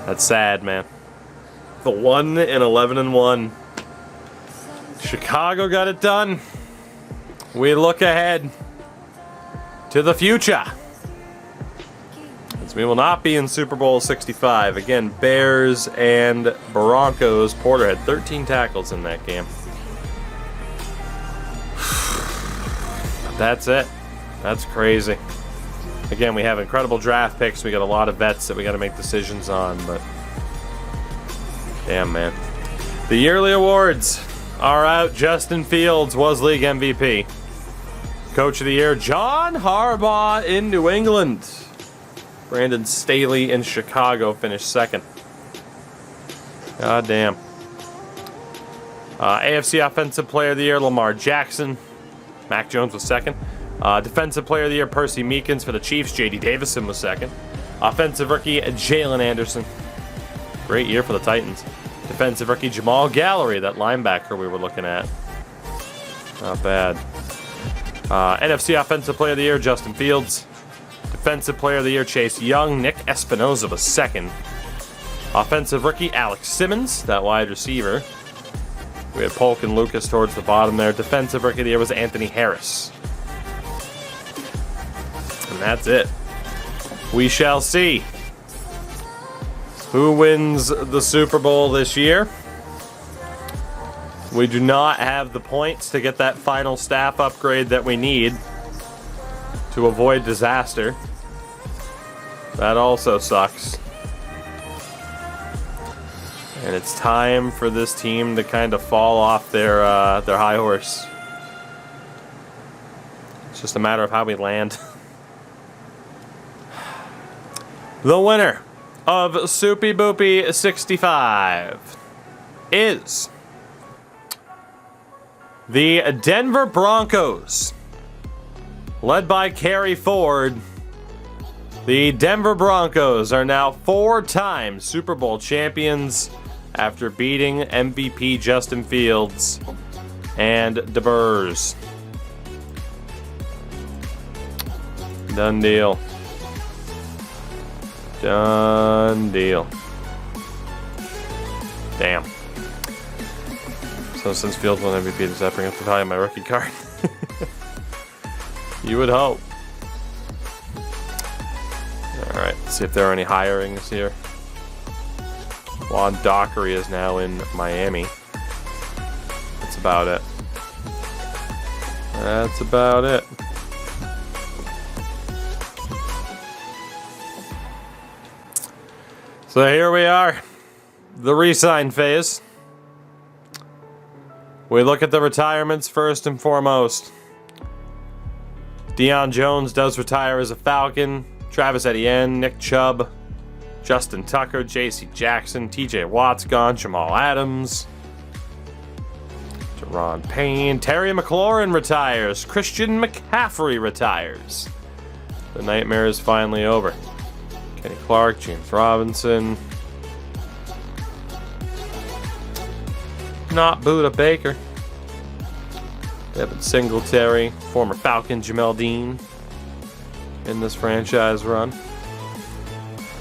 That's sad, man. The 1-11-1. Chicago got it done. We look ahead to the future, as we will not be in Super Bowl 65. Again, Bears and Broncos. Porter had 13 tackles in that game. That's it. That's crazy. Again, we have incredible draft picks. We got a lot of vets that we got to make decisions on, but damn, man. The yearly awards are out. Justin Fields was league MVP. Coach of the Year, John Harbaugh in New England. Brandon Staley in Chicago finished second. God damn. AFC Offensive Player of the Year, Lamar Jackson. Mac Jones was second. Defensive Player of the Year, Percy Meekins for the Chiefs. J.D. Davison was second. Offensive Rookie, Jalen Anderson. Great year for the Titans. Defensive Rookie, Jamal Gallery, that linebacker we were looking at. Not bad. NFC Offensive Player of the Year, Justin Fields. Defensive Player of the Year, Chase Young. Nick Espinoza was second. Offensive Rookie, Alex Simmons, that wide receiver. We had Polk and Lucas towards the bottom there. Defensive Rookie of the Year was Anthony Harris. And that's it. We shall see who wins the Super Bowl this year. We do not have the points to get that final staff upgrade that we need to avoid disaster. That also sucks. And it's time for this team to kind of fall off their high horse. It's just a matter of how we land. The winner of Soupy Boopy 65 is the Denver Broncos, led by Kerry Ford. The Denver Broncos are now 4-time Super Bowl champions after beating MVP Justin Fields and DeBurs. Done deal. Done deal. Damn. So since Fields won MVP, does that bring up the value of my rookie card? You would hope. Alright, let's see if there are any hirings here. Juan Dockery is now in Miami. That's about it. That's about it. So here we are. The re-sign phase. We look at the retirements first and foremost. Deion Jones does retire as a Falcon. Travis Etienne, Nick Chubb, Justin Tucker, J.C. Jackson, T.J. Watt's gone, Jamal Adams, Deron Payne, Terry McLaurin retires, Christian McCaffrey retires. The nightmare is finally over. Kenny Clark, James Robinson. Not Buda Baker. Devin Singletary, former Falcon Jamel Dean in this franchise run.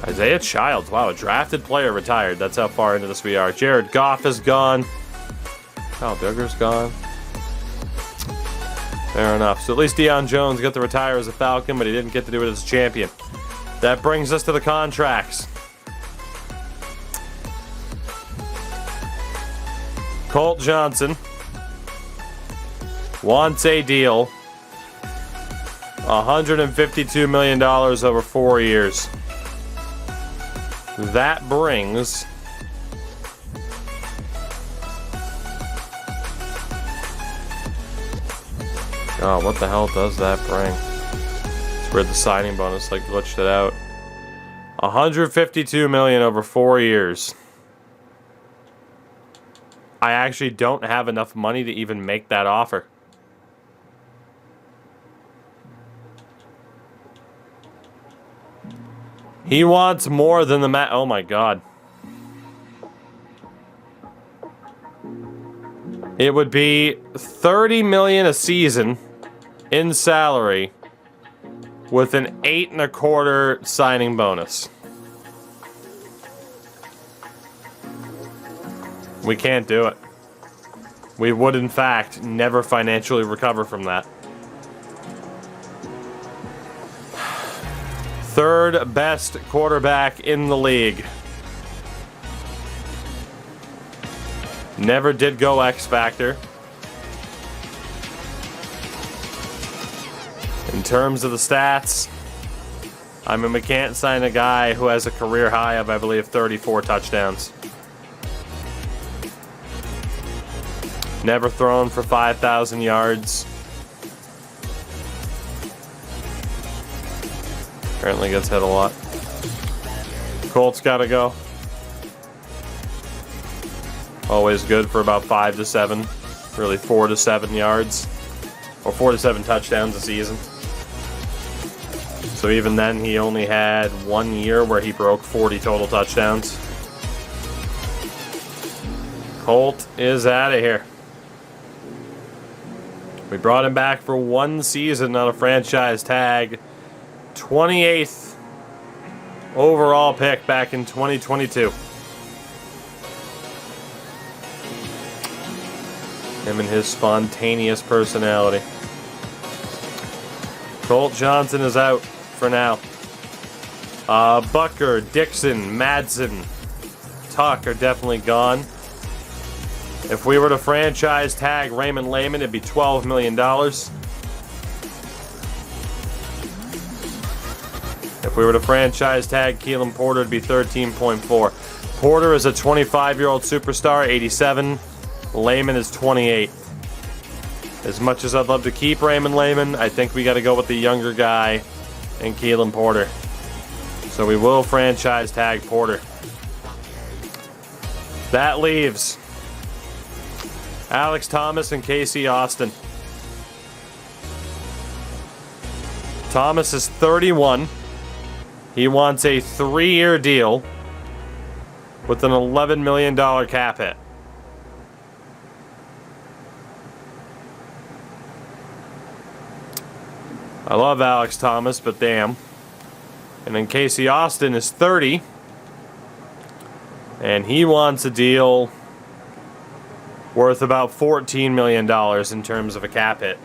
Isaiah Childs, wow, a drafted player retired. That's how far into this we are. Jared Goff is gone. Kyle Duggar's gone. Fair enough. So at least Deion Jones got to retire as a Falcon, but he didn't get to do it as a champion. That brings us to the contracts. Colt Johnson wants a deal. $152 million over 4 years. That brings oh, what the hell does that bring? It's weird the signing bonus like glitched it out. $152 million over 4 years. I actually don't have enough money to even make that offer. He wants more than the oh my god. It would be $30 million a season in salary with an 8.25 signing bonus. We can't do it. We would, in fact, never financially recover from that. Third best quarterback in the league. Never did go X Factor. In terms of the stats, I mean, we can't sign a guy who has a career high of, I believe, 34 touchdowns. Never thrown for 5,000 yards. Apparently gets hit a lot. Colts gotta go. Always good for about 5 to 7. Really 4 to 7 yards. Or 4 to 7 touchdowns a season. So even then, he only had 1 year where he broke 40 total touchdowns. Colt is out of here. We brought him back for 1 season on a franchise tag. 28th overall pick back in 2022. Him and his spontaneous personality. Colt Johnson is out for now. Bucker, Dixon, Madsen, Tuck are definitely gone. If we were to franchise tag Raymond Lehman, it'd be $12 million. If we were to franchise tag Keelan Porter, it'd be 13.4. Porter is a 25-year-old superstar, 87. Lehman is 28. As much as I'd love to keep Raymond Lehman, I think we got to go with the younger guy and Keelan Porter. So we will franchise tag Porter. That leaves Alex Thomas and Casey Austin. Thomas is 31. He wants a 3-year deal with an $11 million cap hit. I love Alex Thomas, but damn. And then Casey Austin is 30. And he wants a deal worth about $14 million in terms of a cap hit.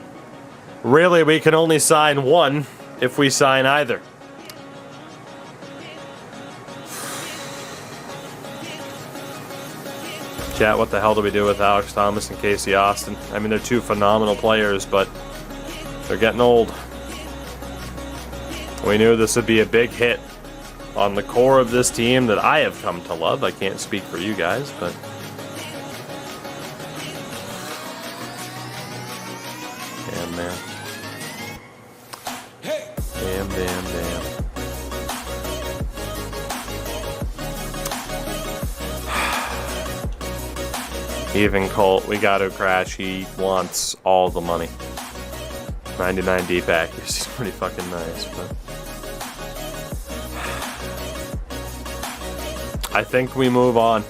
Really, we can only sign one if we sign either. Chat, what the hell do we do with Alex Thomas and Casey Austin? I mean, they're two phenomenal players, but they're getting old. We knew this would be a big hit on the core of this team that I have come to love. I can't speak for you guys, but damn, man. Damn, damn, damn. Even Colt, we got to crash. He wants all the money. 99 deep accuracy is pretty fucking nice, but I think we move on.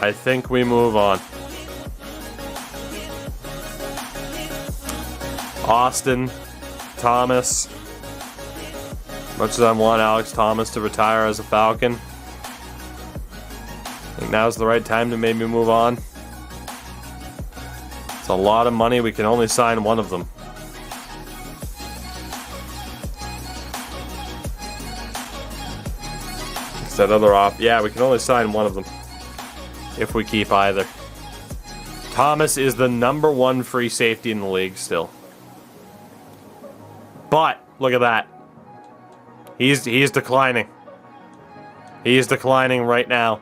I think we move on. Austin, Thomas. Much as I want Alex Thomas to retire as a Falcon, I think now's the right time to maybe move on. It's a lot of money. We can only sign one of them. That other off. Yeah, we can only sign one of them if we keep either. Thomas is the #1 free safety in the league still. But look at that. He's declining. He's declining right now.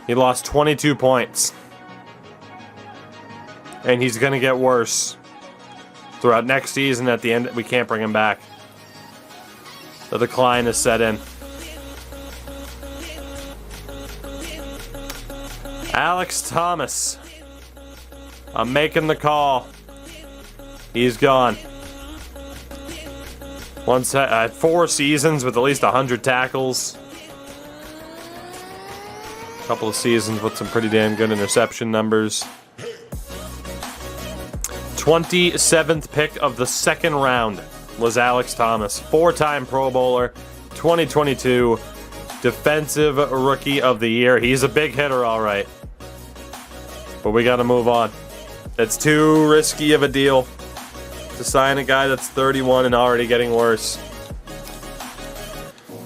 He lost 22 points. And he's going to get worse throughout next season. At the end, we can't bring him back. The decline is set in. Alex Thomas. I'm making the call. He's gone. Once had 4 seasons with at least 100 tackles. A couple of seasons with some pretty damn good interception numbers. 27th pick of the 2nd round was Alex Thomas. 4-time Pro Bowler. 2022 Defensive Rookie of the Year. He's a big hitter, all right. But we got to move on. It's too risky of a deal to sign a guy that's 31 and already getting worse.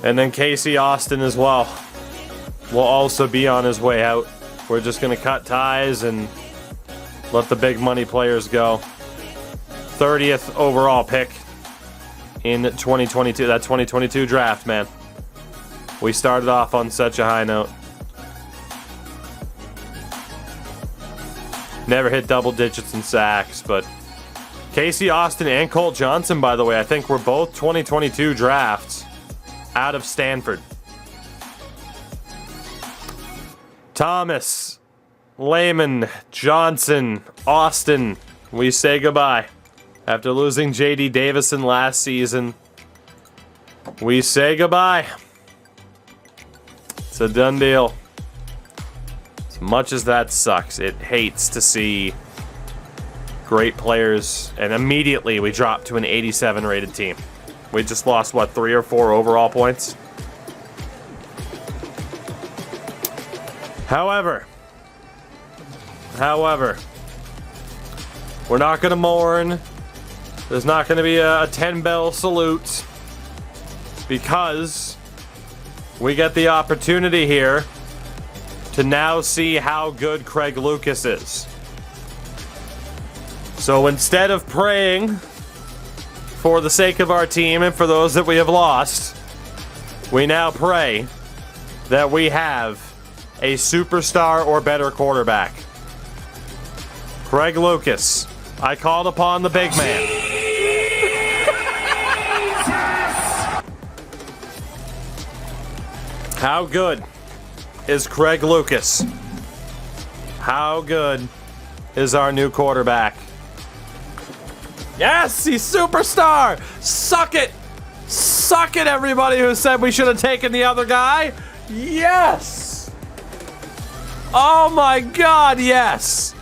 And then Casey Austin as well will also be on his way out. We're just going to cut ties and let the big money players go. 30th overall pick in 2022. That 2022 draft, man. We started off on such a high note. Never hit double digits in sacks, but Casey Austin and Colt Johnson, by the way, I think were both 2022 drafts out of Stanford. Thomas, Lehman, Johnson, Austin, we say goodbye. After losing J.D. Davison last season, we say goodbye. It's a done deal. As much as that sucks, it hates to see great players, and immediately we drop to an 87 rated team. We just lost, what, 3 or 4 overall points? However, we're not going to mourn. There's not going to be a 10-bell salute because we get the opportunity here to now see how good Craig Lucas is. So instead of praying for the sake of our team and for those that we have lost, we now pray that we have a superstar or better quarterback. Craig Lucas, I called upon the big man. How good is Craig Lucas? How good is our new quarterback? Yes, he's superstar! Suck it! Suck it, everybody who said we should have taken the other guy! Yes! Oh my god, yes!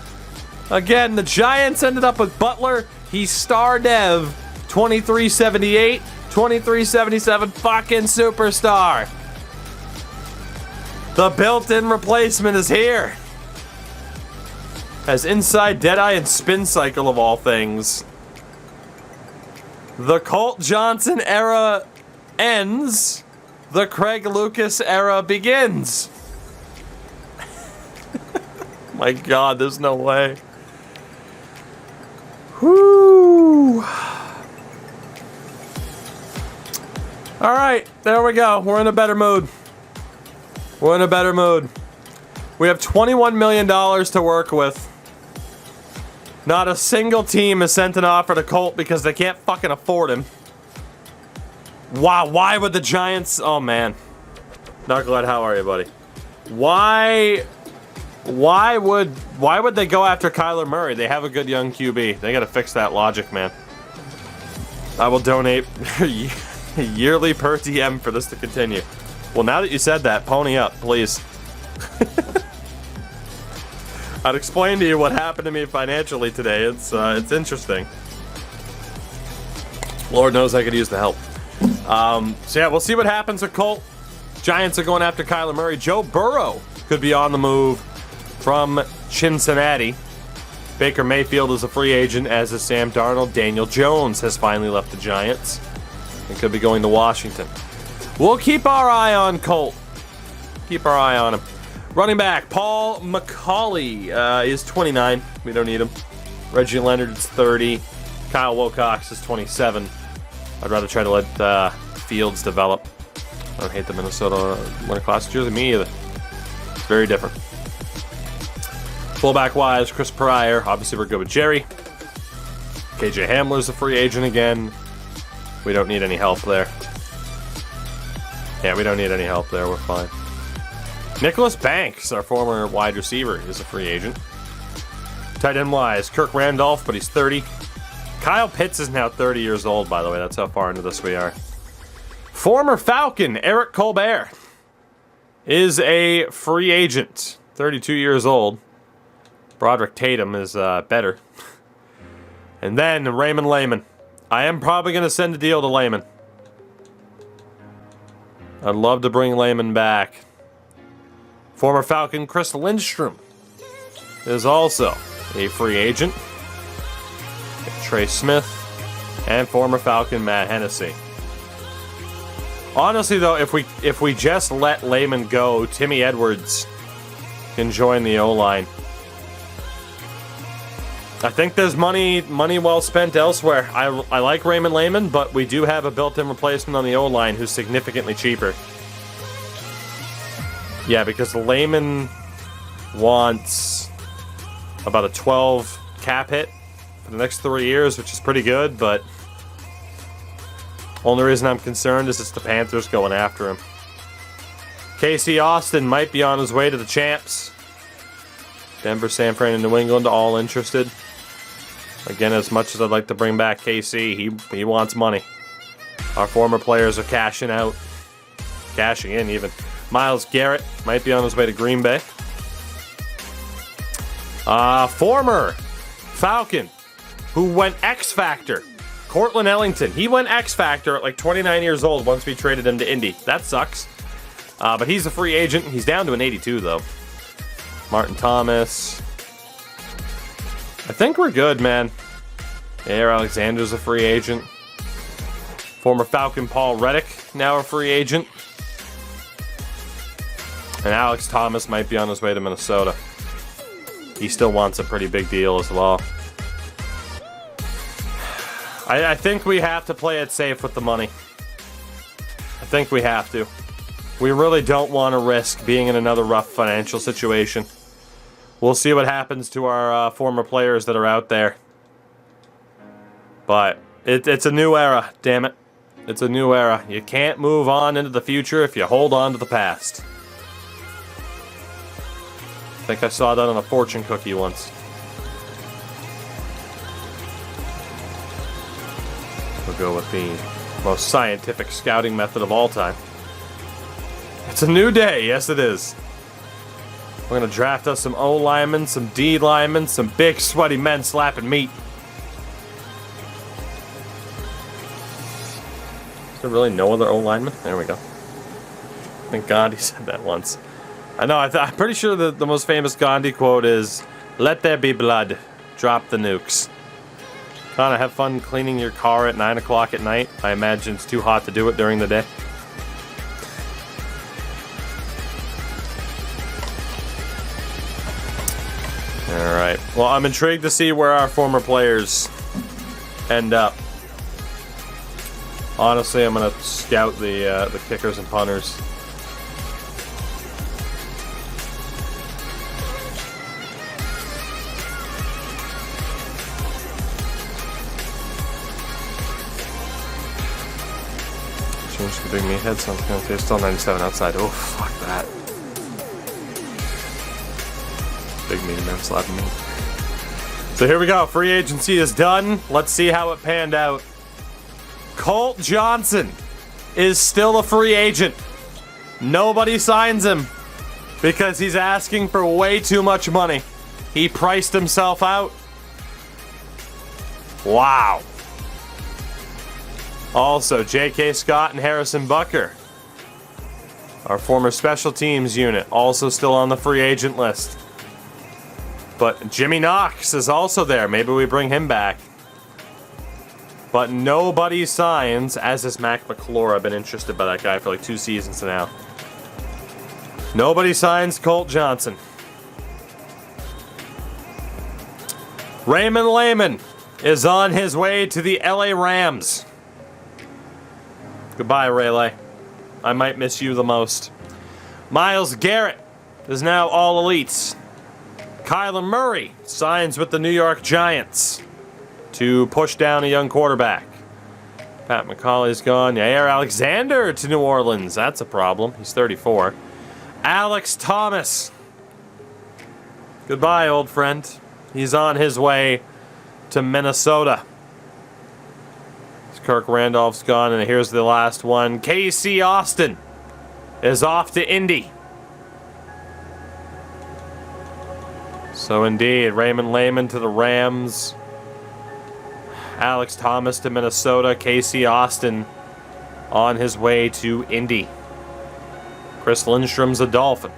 Again, the Giants ended up with Butler. He's star dev. 2378, 2377, fucking superstar. The built-in replacement is here. As inside Deadeye and Spin Cycle of all things. The Colt Johnson era ends. The Craig Lucas era begins. My god, there's no way. Whoo! Alright, there we go. We're in a better mood. We're in a better mood. We have $21 million to work with. Not a single team has sent an offer to Colt because they can't fucking afford him. Wow, why would the Giants... Oh, man. Knucklehead, how are you, buddy? Why would they go after Kyler Murray? They have a good young QB. They gotta fix that logic, man. I will donate yearly per DM for this to continue. Well, now that you said that, pony up, please. I'd explain to you what happened to me financially today. It's interesting. Lord knows I could use the help. So yeah, we'll see what happens with Colt. Giants are going after Kyler Murray. Joe Burrow could be on the move from Cincinnati. Baker Mayfield is a free agent, as is Sam Darnold. Daniel Jones has finally left the Giants and could be going to Washington. We'll keep our eye on Colt. Keep our eye on him. Running back, Paul McCauley is 29. We don't need him. Reggie Leonard is 30. Kyle Wilcox is 27. I'd rather try to let Fields develop. I don't hate the Minnesota winter class jersey. Me either. It's very different. Fullback-wise, Chris Pryor. Obviously, we're good with Jerry. KJ Hamler's a free agent again. We don't need any help there. Yeah, we don't need any help there. We're fine. Nicholas Banks, our former wide receiver, is a free agent. Tight end-wise, Kirk Randolph, but he's 30. Kyle Pitts is now 30 years old, by the way. That's how far into this we are. Former Falcon, Eric Colbert, is a free agent. 32 years old. Broderick Tatum is better. And then Raymond Lehman. I am probably going to send a deal to Lehman. I'd love to bring Lehman back. Former Falcon Chris Lindstrom is also a free agent. Trey Smith and former Falcon Matt Hennessy. Honestly, though, if we just let Lehman go, Timmy Edwards can join the O-line. I think there's money well spent elsewhere. I like Raymond Lehman, but we do have a built-in replacement on the O-line who's significantly cheaper. Yeah, because Lehman wants about a 12 cap hit for the next 3 years, which is pretty good, but only reason I'm concerned is it's the Panthers going after him. Casey Austin might be on his way to the champs. Denver, San Fran, and New England all interested. Again, as much as I'd like to bring back KC, he wants money. Our former players are cashing out. Cashing in, even. Myles Garrett might be on his way to Green Bay. Former Falcon who went X Factor. Cortland Ellington. He went X Factor at like 29 years old once we traded him to Indy. That sucks. But he's a free agent. He's down to an 82, though. Martin Thomas. I think we're good, man. Air Alexander's a free agent. Former Falcon Paul Reddick, now a free agent. And Alex Thomas might be on his way to Minnesota. He still wants a pretty big deal as well. I think we have to play it safe with the money. I think we have to. We really don't want to risk being in another rough financial situation. We'll see what happens to our former players that are out there. But it's a new era, damn it. It's a new era. You can't move on into the future if you hold on to the past. I think I saw that on a fortune cookie once. We'll go with the most scientific scouting method of all time. It's a new day, yes it is. We're going to draft us some O linemen, some D linemen, some big sweaty men slapping meat. Is there really no other O linemen? There we go. Thank God he said that once. I know, I'm pretty sure the most famous Gandhi quote is, "Let there be blood, drop the nukes." Kind of have fun cleaning your car at 9 o'clock at night. I imagine it's too hot to do it during the day. Alright, well, I'm intrigued to see where our former players end up. Honestly, I'm going to scout the kickers and punters. Change the big meathead, so I'm going to still 97 outside. Oh, fuck that. Big meaty man slapping me. So here we go. Free agency is done. Let's see how it panned out. Colt Johnson is still a free agent. Nobody signs him because he's asking for way too much money. He priced himself out. Wow. Also, J.K. Scott and Harrison Bucker, our former special teams unit, also still on the free agent list. But Jimmy Knox is also there. Maybe we bring him back. But nobody signs, as is Mac McClure. I've been interested by that guy for like 2 seasons now. Nobody signs Colt Johnson. Raymond Lehman is on his way to the LA Rams. Goodbye, Rayleigh. I might miss you the most. Myles Garrett is now all elites. Kyler Murray signs with the New York Giants to push down a young quarterback. Pat McCauley's gone. Yair Alexander to New Orleans. That's a problem. He's 34. Alex Thomas. Goodbye, old friend. He's on his way to Minnesota. Kirk Randolph's gone, and here's the last one. KC Austin is off to Indy. So indeed, Raymond Lehman to the Rams. Alex Thomas to Minnesota. KC Austin on his way to Indy. Chris Lindstrom's a Dolphin.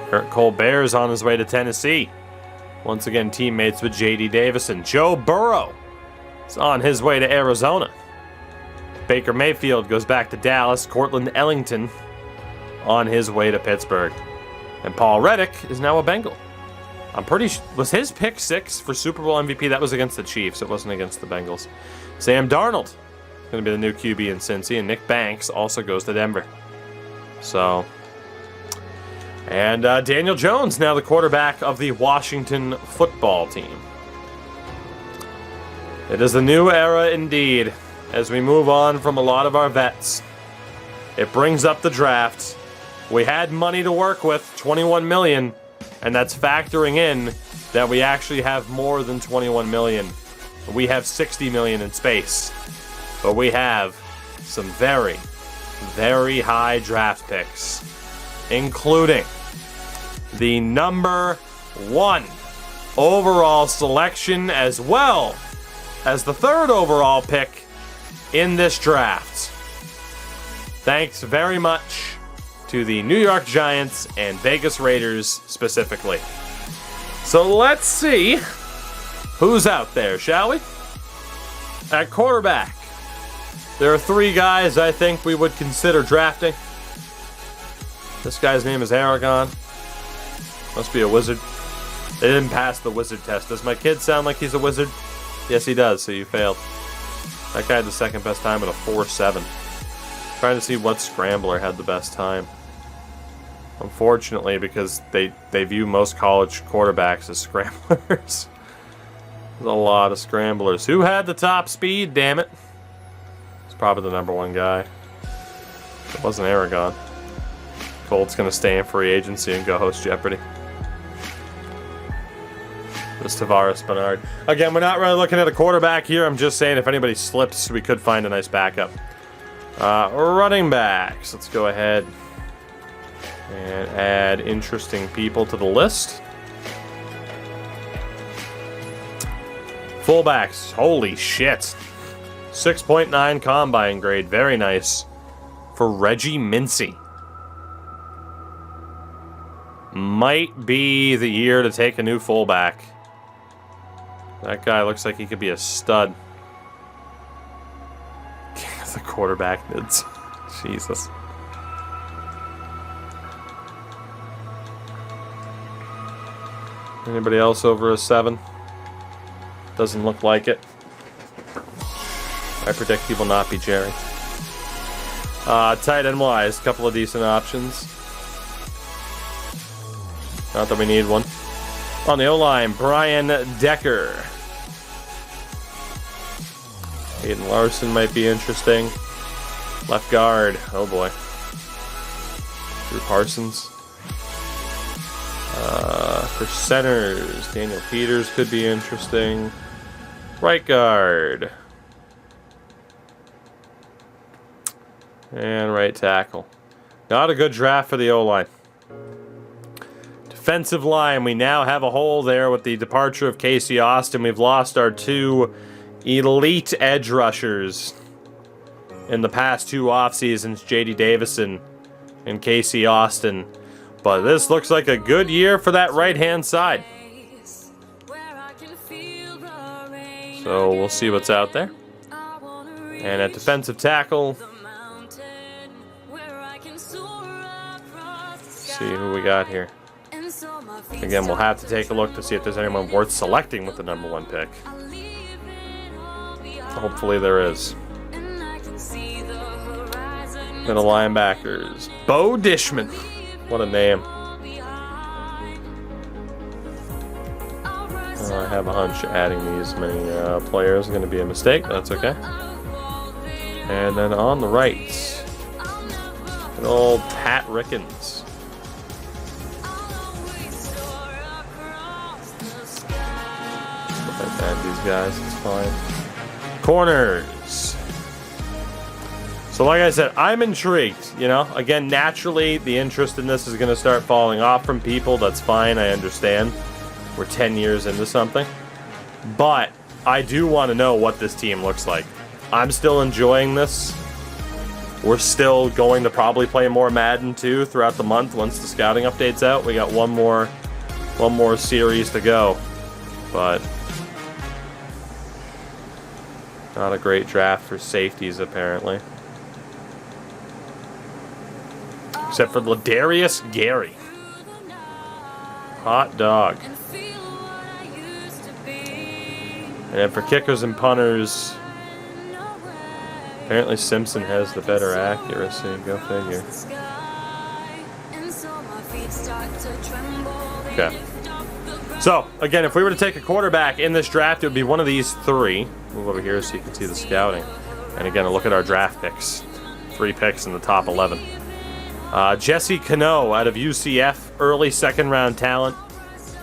Kurt Colbert's on his way to Tennessee. Once again, teammates with J.D. Davison. Joe Burrow is on his way to Arizona. Baker Mayfield goes back to Dallas. Cortland Ellington on his way to Pittsburgh. And Paul Reddick is now a Bengal. I'm pretty sure, was his pick 6 for Super Bowl MVP? That was against the Chiefs. It wasn't against the Bengals. Sam Darnold going to be the new QB in Cincy. And Nick Banks also goes to Denver. So... And Daniel Jones, now the quarterback of the Washington football team. It is a new era indeed, as we move on from a lot of our vets. It brings up the draft. We had money to work with, $21 million, and that's factoring in that we actually have more than $21 million. We have $60 million in space, but we have some very, very high draft picks, including the number 1 overall selection, as well as the 3rd overall pick in this draft. Thanks very much to the New York Giants and Vegas Raiders specifically. So let's see who's out there, shall we? At quarterback, there are 3 guys I think we would consider drafting. This guy's name is Aragon. Must be a wizard. They didn't pass the wizard test. Does my kid sound like he's a wizard? Yes, he does, so you failed. That guy had the second best time at a 4.7. Trying to see what scrambler had the best time. Unfortunately, because they view most college quarterbacks as scramblers. There's a lot of scramblers. Who had the top speed, damn it? It's probably the number 1 guy. It wasn't Aragon. Colt's going to stay in free agency and go host Jeopardy! It's Tavares Bernard. Again, we're not really looking at a quarterback here. I'm just saying if anybody slips, we could find a nice backup. Running backs. Let's go ahead and add interesting people to the list. Fullbacks. Holy shit. 6.9 combine grade. Very nice. For Reggie Mincy. Might be the year to take a new fullback. That guy looks like he could be a stud. The quarterback nids. Jesus. Anybody else over a 7? Doesn't look like it. I predict he will not be Jerry. Tight end wise, couple of decent options. Not that we need one. On the O-line, Brian Decker. Aiden Larson might be interesting. Left guard, oh boy. Drew Parsons. For centers, Daniel Peters could be interesting. Right guard. And right tackle. Not a good draft for the O-line. Defensive line, we now have a hole there with the departure of Casey Austin. We've lost our 2 elite edge rushers in the past 2 off seasons, J.D. Davison and Casey Austin. But this looks like a good year for that right-hand side. So we'll see what's out there. And at defensive tackle, see who we got here. Again, we'll have to take a look to see if there's anyone worth selecting with the number 1 pick. Hopefully there is. Middle linebackers. Bo Dishman. What a name. I have a hunch adding these many players is going to be a mistake. That's okay. And then on the right, good old Pat Rickens. Add these guys, it's fine. Corners. So like I said, I'm intrigued, you know. Again, naturally, the interest in this is going to start falling off from people. That's fine, I understand. We're 10 years into something. But I do want to know what this team looks like. I'm still enjoying this. We're still going to probably play more Madden 2 throughout the month once the scouting update's out. We got one more series to go. But not a great draft for safeties, apparently. Except for Ladarius Gary. Hot dog. And then for kickers and punters, apparently Simpson has the better accuracy. Go figure. Okay. So, again, if we were to take a quarterback in this draft, it would be one of these three. Move over here so you can see the scouting. And again, look at our draft picks. 3 picks in the top 11. Jesse Cano out of UCF, early second-round talent.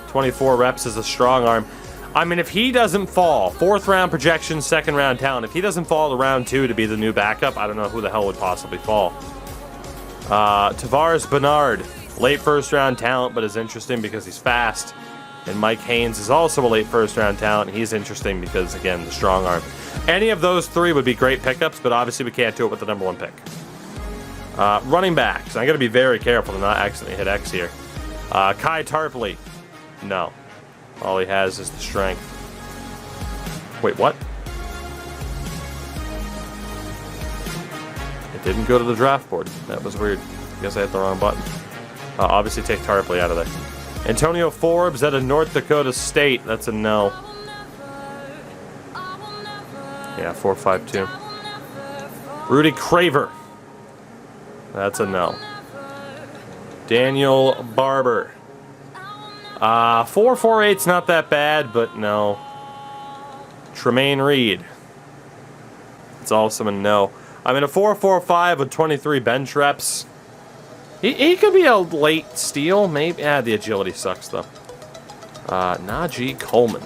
24 reps as a strong arm. I mean, if he doesn't fall, 4th-round projection, 2nd-round talent, if he doesn't fall to round 2 to be the new backup, I don't know who the hell would possibly fall. Tavares Bernard, late 1st-round talent, but is interesting because he's fast. And Mike Haynes is also a late 1st-round talent. He's interesting because, again, the strong arm. Any of those 3 would be great pickups, but obviously we can't do it with the number 1 pick. Running backs. I'm going to be very careful to not accidentally hit X here. Kai Tarpley. No. All he has is the strength. Wait, what? It didn't go to the draft board. That was weird. I guess I hit the wrong button. Obviously take Tarpley out of there. Antonio Forbes out of North Dakota State. That's a no. Yeah, 4.52. Rudy Craver. That's a no. Daniel Barber. 4.48's not that bad, but no. Tremaine Reed. It's also a no. I mean, a 4.45 with 23 bench reps. He could be a late steal, maybe. The agility sucks, though. Najee Coleman.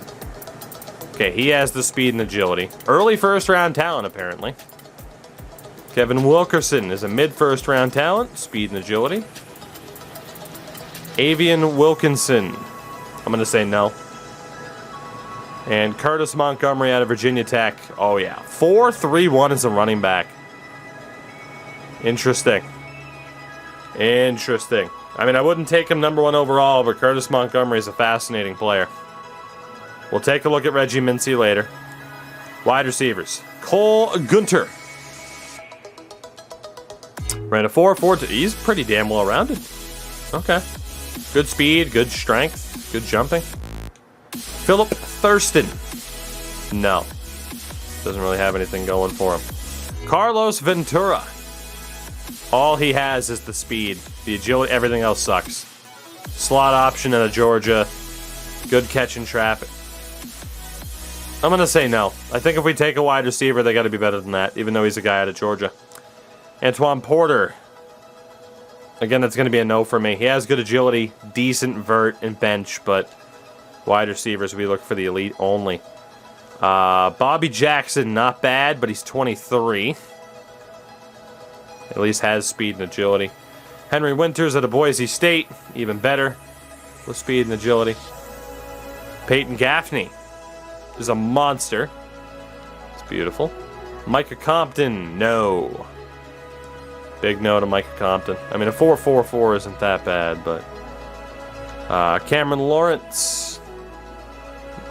Okay, he has the speed and agility. Early 1st-round talent, apparently. Kevin Wilkerson is a mid-1st-round talent. Speed and agility. Avian Wilkinson. I'm going to say no. And Curtis Montgomery out of Virginia Tech. Oh, yeah. 4.31 as a running back. Interesting. Interesting. I mean, I wouldn't take him number 1 overall, but Curtis Montgomery is a fascinating player. We'll take a look at Reggie Mincy later. Wide receivers. Cole Gunter. Ran a 4.42. He's pretty damn well-rounded. Okay. Good speed, good strength, good jumping. Philip Thurston. No. Doesn't really have anything going for him. Carlos Ventura. All he has is the speed. The agility, everything else sucks. Slot option out of Georgia. Good catch in traffic. I'm going to say no. I think if we take a wide receiver, they got to be better than that, even though he's a guy out of Georgia. Antoine Porter. Again, that's going to be a no for me. He has good agility, decent vert, and bench, but wide receivers, we look for the elite only. Bobby Jackson, not bad, but he's 23. At least has speed and agility. Henry Winters at Boise State, even better with speed and agility. Peyton Gaffney is a monster. It's beautiful. Micah Compton, no. Big no to Micah Compton. I mean, a 4.44 isn't that bad, but... Cameron Lawrence.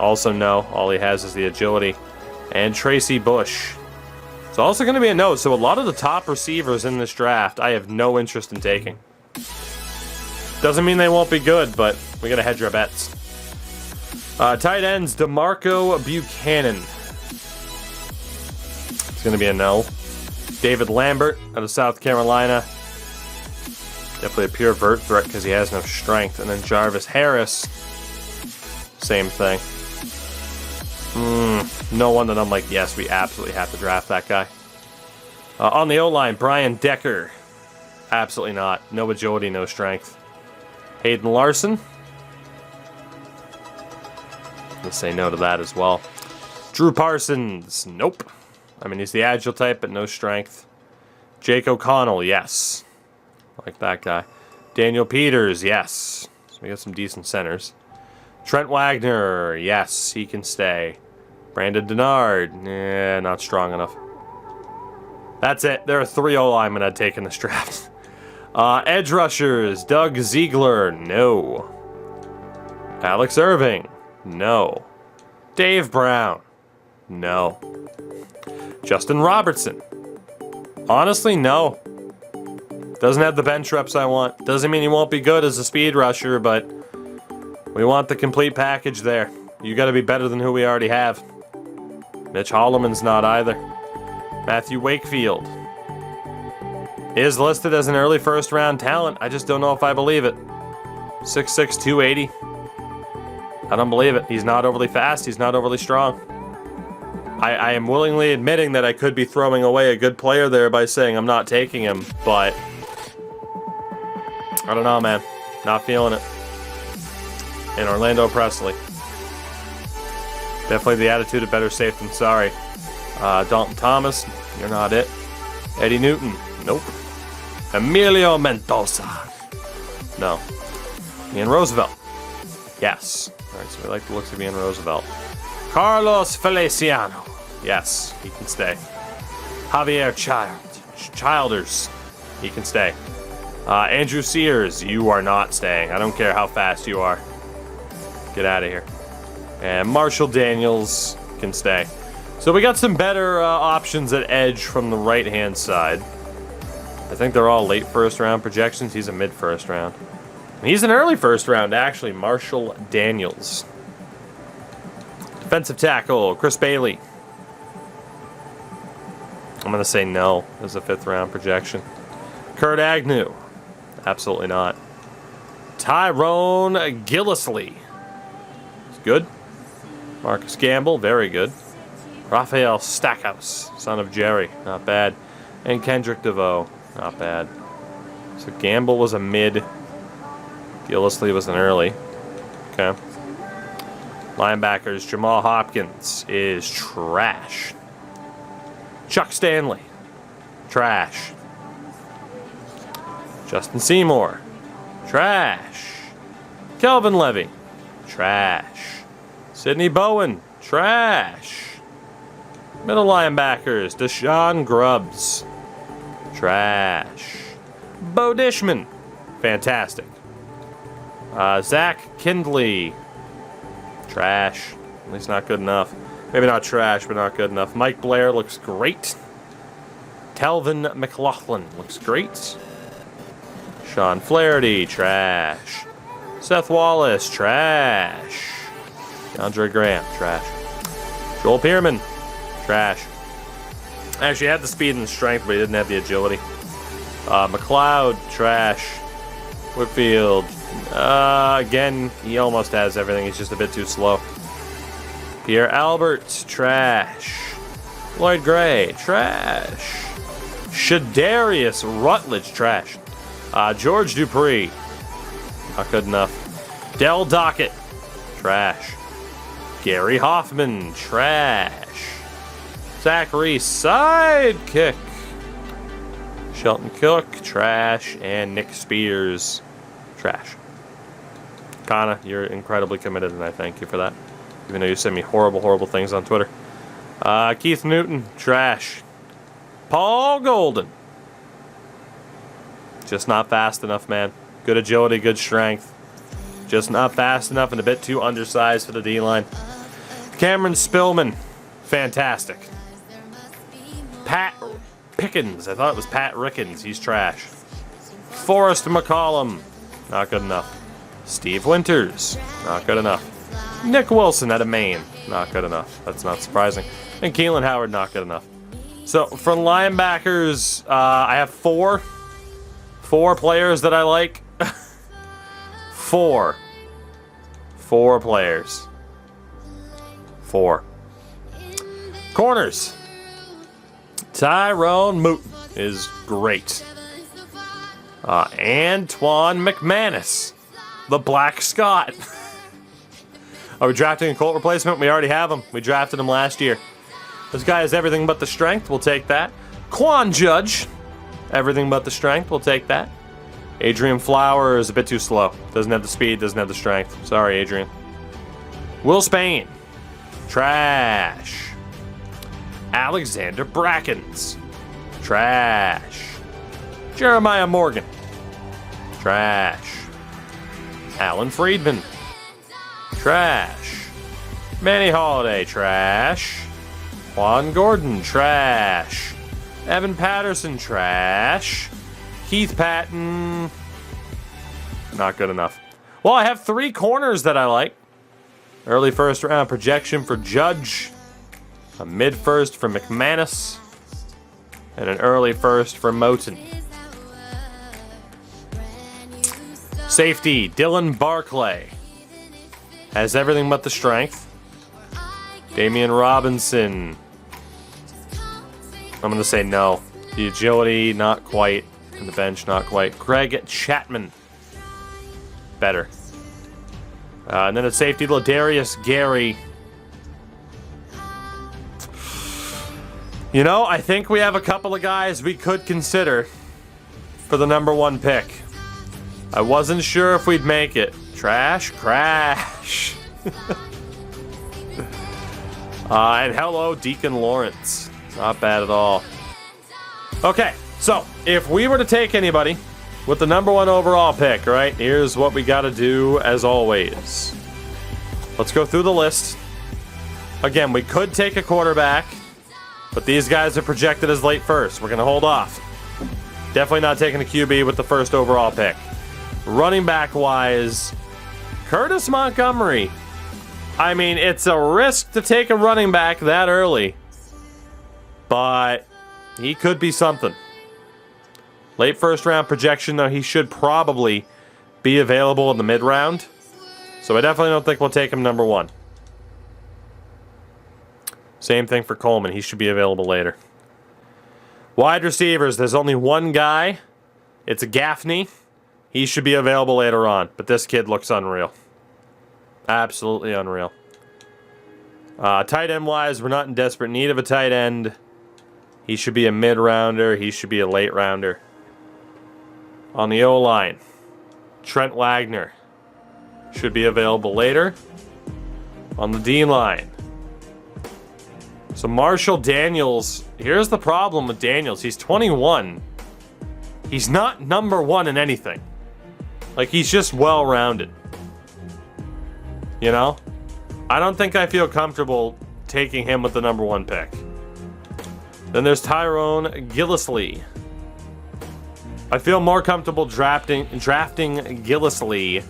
Also no. All he has is the agility. And Tracy Bush. It's also going to be a no. So a lot of the top receivers in this draft, I have no interest in taking. Doesn't mean they won't be good, but we got to hedge our bets. Tight ends, DeMarco Buchanan. It's going to be a no. David Lambert out of South Carolina. Definitely a pure vert threat because he has enough strength. And then Jarvis Harris. Same thing. No one that I'm like, yes, we absolutely have to draft that guy. On the O-line, Brian Decker. Absolutely not. No agility, no strength. Hayden Larson. Let's say no to that as well. Drew Parsons. Nope. I mean, he's the agile type, but no strength. Jake O'Connell, yes. Like that guy. Daniel Peters, yes. So we got some decent centers. Trent Wagner, yes, he can stay. Brandon Denard, not strong enough. That's it. There are 3 O-linemen I'd take in this draft. Edge rushers, Doug Ziegler, no. Alex Irving, no. Dave Brown, no. Justin Robertson, honestly, no. Doesn't have the bench reps I want. Doesn't mean he won't be good as a speed rusher, but we want the complete package there. You got to be better than who we already have. Mitch Holloman's not either. Matthew Wakefield is listed as an early first-round talent. I just don't know if I believe it. 6'6", 280. I don't believe it. He's not overly fast. He's not overly strong. I am willingly admitting that I could be throwing away a good player there by saying I'm not taking him, but I don't know, man. Not feeling it. And Orlando Presley. Definitely the attitude of better safe than sorry. Dalton Thomas, you're not it. Eddie Newton, nope. Emilio Mendoza, no. Ian Roosevelt, yes. All right, so we like the looks of Ian Roosevelt. Carlos Feliciano, yes, he can stay. Javier Childers, he can stay. Andrew Sears, you are not staying. I don't care how fast you are. Get out of here. And Marshall Daniels can stay. So we got some better options at edge from the right-hand side. I think they're all late first-round projections. He's a mid-first round. He's an early first round, actually. Marshall Daniels. Defensive tackle, Chris Bailey. I'm going to say no as a 5th-round projection. Kurt Agnew. Absolutely not. Tyrone Gillisley. He's good. Marcus Gamble, very good. Raphael Stackhouse, son of Jerry, not bad. And Kendrick DeVoe, not bad. So Gamble was a mid. Gillisley was an early. Okay. Linebackers, Jamal Hopkins is trash. Chuck Stanley, trash. Justin Seymour, trash. Kelvin Levy, trash. Sidney Bowen, trash. Middle linebackers, Deshaun Grubbs, trash. Bo Dishman, fantastic. Zach Kindley, trash. At least not good enough. Maybe not trash, but not good enough. Mike Blair looks great. Telvin McLaughlin looks great. Sean Flaherty, trash. Seth Wallace, trash. Andre Graham, trash. Joel Pearman, trash. Actually, he had the speed and the strength, but he didn't have the agility. McLeod, trash. Whitfield, again, he almost has everything. He's just a bit too slow. Pierre Albert, trash. Lloyd Gray, trash. Shadarius Rutledge, trash. George Dupree, not good enough. Del Dockett, trash. Gary Hoffman, trash. Zachary Sidekick. Shelton Cook, trash. And Nick Spears, trash. Kana, you're incredibly committed, and I thank you for that. Even though you send me horrible, horrible things on Twitter. Keith Newton, trash. Paul Golden. Just not fast enough, man. Good agility, good strength. Just not fast enough and a bit too undersized for the D-line. Cameron Spillman, fantastic. Pat Pickens, I thought it was Pat Rickens, he's trash. Forrest McCollum, not good enough. Steve Winters, not good enough. Nick Wilson out of Maine, not good enough. That's not surprising. And Keelan Howard, not good enough. So for linebackers, I have four players that I like. Four players. Corners. Tyrone Moton is great. Antoine McManus, the Black Scot. Are we drafting a Colt replacement? We already have him. We drafted him last year. This guy has everything but the strength. We'll take that. Quan Judge, everything but the strength. We'll take that. Adrian Flower is a bit too slow. Doesn't have the speed, doesn't have the strength. Sorry, Adrian. Will Spain, trash. Alexander Brackens, Trash. Jeremiah Morgan. Trash. Alan Friedman. Trash. Manny Holiday. Trash. Juan Gordon. Trash. Evan Patterson. Trash. Keith Patton. Not good enough. Well, I have 3 corners that I like. Early first round projection for Judge. A mid first for McManus. And an early first for Moton. Safety, Dylan Barclay. Has everything but the strength. Damian Robinson. I'm going to say no. The agility, not quite. And the bench, not quite. Greg Chapman. Better. And then at safety, Ladarius Gary. You know, I think we have a couple of guys we could consider for the number 1 pick. I wasn't sure if we'd make it. Trash, crash. And hello, Deacon Lawrence. Not bad at all. Okay, so if we were to take anybody with the number 1 overall pick, right, here's what we got to do as always. Let's go through the list. Again, we could take a quarterback, but these guys are projected as late first. We're going to hold off. Definitely not taking a QB with the first overall pick. Running back wise, Curtis Montgomery. I mean, it's a risk to take a running back that early, but he could be something. Late first round projection, though, he should probably be available in the mid round. So I definitely don't think we'll take him number 1. Same thing for Coleman. He should be available later. Wide receivers, there's only one guy. It's a Gaffney. He should be available later on, but this kid looks unreal. Absolutely unreal. Tight end wise, we're not in desperate need of a tight end. He should be a mid-rounder. He should be a late rounder. On the O-line, Trent Wagner should be available later. On the D-line, so Marshall Daniels. Here's the problem with Daniels. He's 21. He's not number 1 in anything. Like, he's just well-rounded. You know? I don't think I feel comfortable taking him with the number 1 pick. Then there's Tyrone Gillislee. I feel more comfortable drafting Gillislee,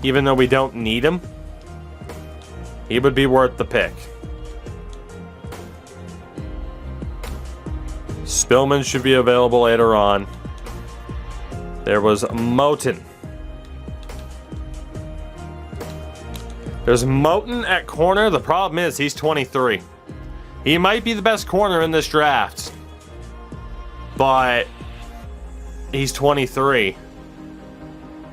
even though we don't need him. He would be worth the pick. Spillman should be available later on. There was Moton. There's Moton at corner. The problem is he's 23. He might be the best corner in this draft, but he's 23.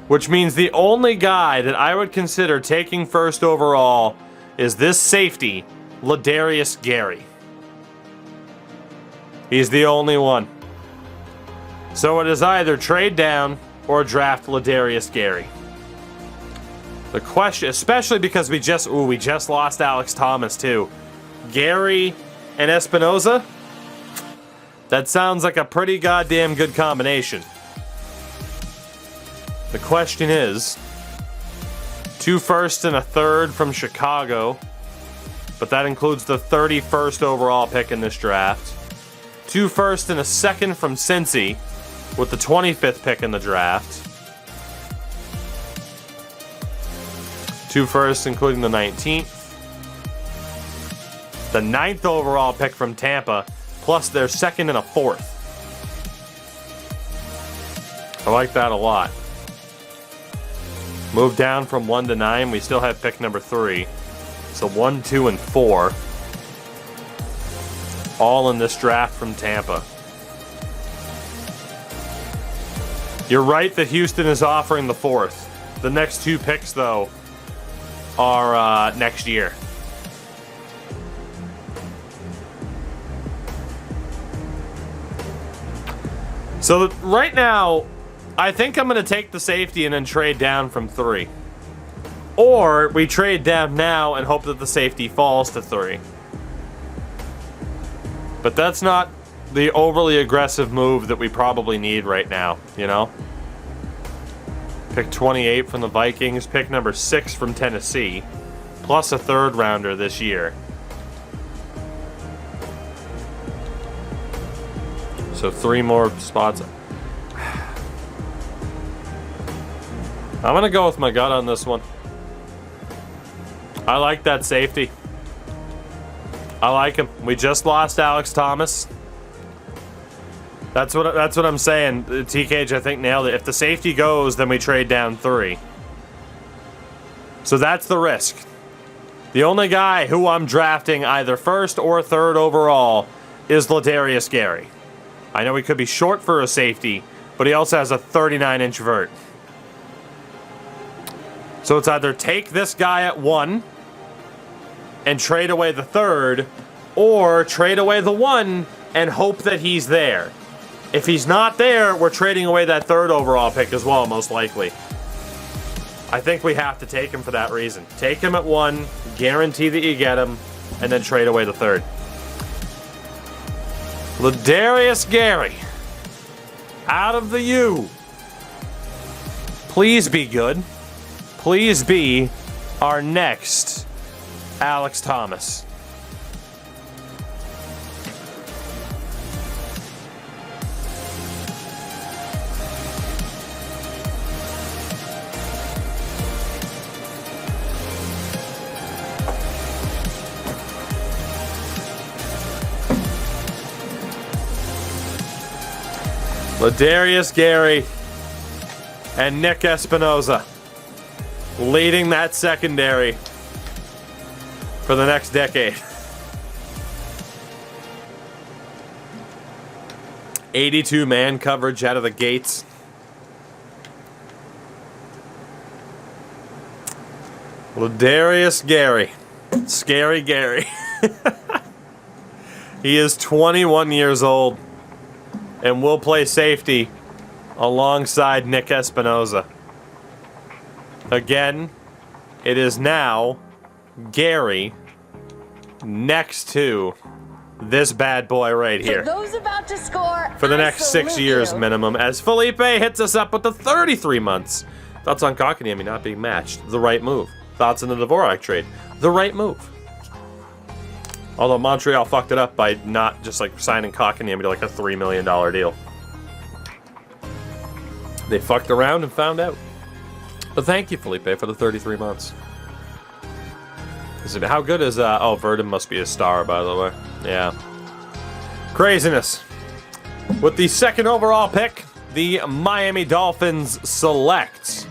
Which means the only guy that I would consider taking first overall is this safety, Ladarius Gary. He's the only one. So it is either trade down or draft Ladarius Gary. The question, especially because we just lost Alex Thomas too. Gary and Espinoza? That sounds like a pretty goddamn good combination. The question is, 2 firsts and a third from Chicago, but that includes the 31st overall pick in this draft. 2 firsts and a second from Cincy, with the 25th pick in the draft. 2 firsts, including the 19th. The 9th overall pick from Tampa, plus their 2nd and a 4th. I like that a lot. Move down from 1 to 9. We still have pick number 3. So 1, 2, and 4. All in this draft from Tampa. You're right that Houston is offering the 4th. The next 2 picks, though, are next year. So right now, I think I'm going to take the safety and then trade down from 3. Or we trade down now and hope that the safety falls to 3. But that's not the overly aggressive move that we probably need right now, you know? Pick 28 from the Vikings, pick number 6 from Tennessee, plus a 3rd rounder this year. So 3 more spots. I'm going to go with my gut on this one. I like that safety. I like him. We just lost Alex Thomas. That's what I'm saying. TKH, I think, nailed it. If the safety goes, then we trade down 3. So that's the risk. The only guy who I'm drafting either 1st or 3rd overall is Ladarius Gary. I know he could be short for a safety, but he also has a 39-inch vert. So it's either take this guy at 1 and trade away the 3rd, or trade away the 1 and hope that he's there. If he's not there, we're trading away that 3rd overall pick as well, most likely. I think we have to take him for that reason. Take him at 1, guarantee that you get him, and then trade away the 3rd. Ladarius Gary, out of the U. Please be good. Please be our next Alex Thomas. Ladarius Gary and Nick Espinoza leading that secondary for the next decade. 82 man coverage out of the gates. Ladarius Gary. Scary Gary. He is 21 years old and will play safety alongside Nick Espinoza. Again, it is now Gary next to this bad boy right here. For those about to score, for the next 6 years minimum, as Felipe hits us up with the 33 months. Thoughts on Kotkaniemi not being matched? The right move. Thoughts on the Dvorak trade? The right move. Although Montreal fucked it up by not just like signing Kotkaniemi to like a $3 million deal. They fucked around and found out. But thank you, Felipe, for the 33 months. How good is oh, Verdon must be a star, by the way. Yeah. Craziness. With the 2nd overall pick, the Miami Dolphins select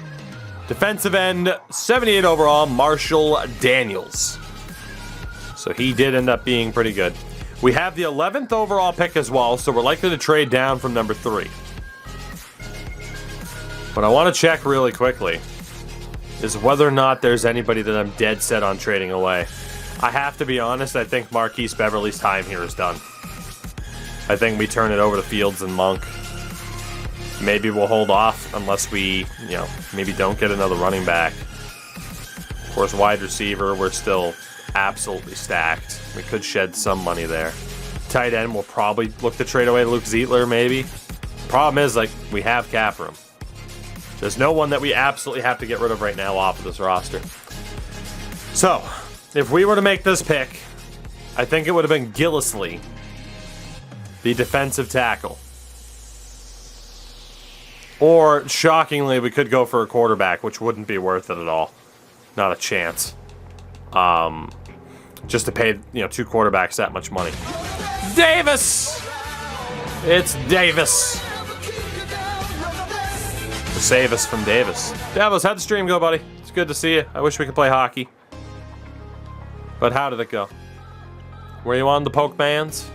defensive end, 78 overall, Marshall Daniels. So he did end up being pretty good. We have the 11th overall pick as well, so we're likely to trade down from number 3. What I want to check really quickly is whether or not there's anybody that I'm dead set on trading away. I have to be honest, I think Marquise Beverly's time here is done. I think we turn it over to Fields and Monk. Maybe we'll hold off unless we, maybe don't get another running back. Of course, wide receiver, we're still absolutely stacked. We could shed some money there. Tight end, we'll probably look to trade away Luke Zietler, maybe. The problem is, we have cap room. There's no one that we absolutely have to get rid of right now off of this roster. So, if we were to make this pick, I think it would have been Gillislee, the defensive tackle. Or, shockingly, we could go for a quarterback, which wouldn't be worth it at all. Not a chance. Just to pay, 2 quarterbacks that much money. Davis! It's Davis. To save us from Davis. Davos, how'd the stream go, buddy? It's good to see you. I wish we could play hockey. But how did it go? Were you on the poke bands?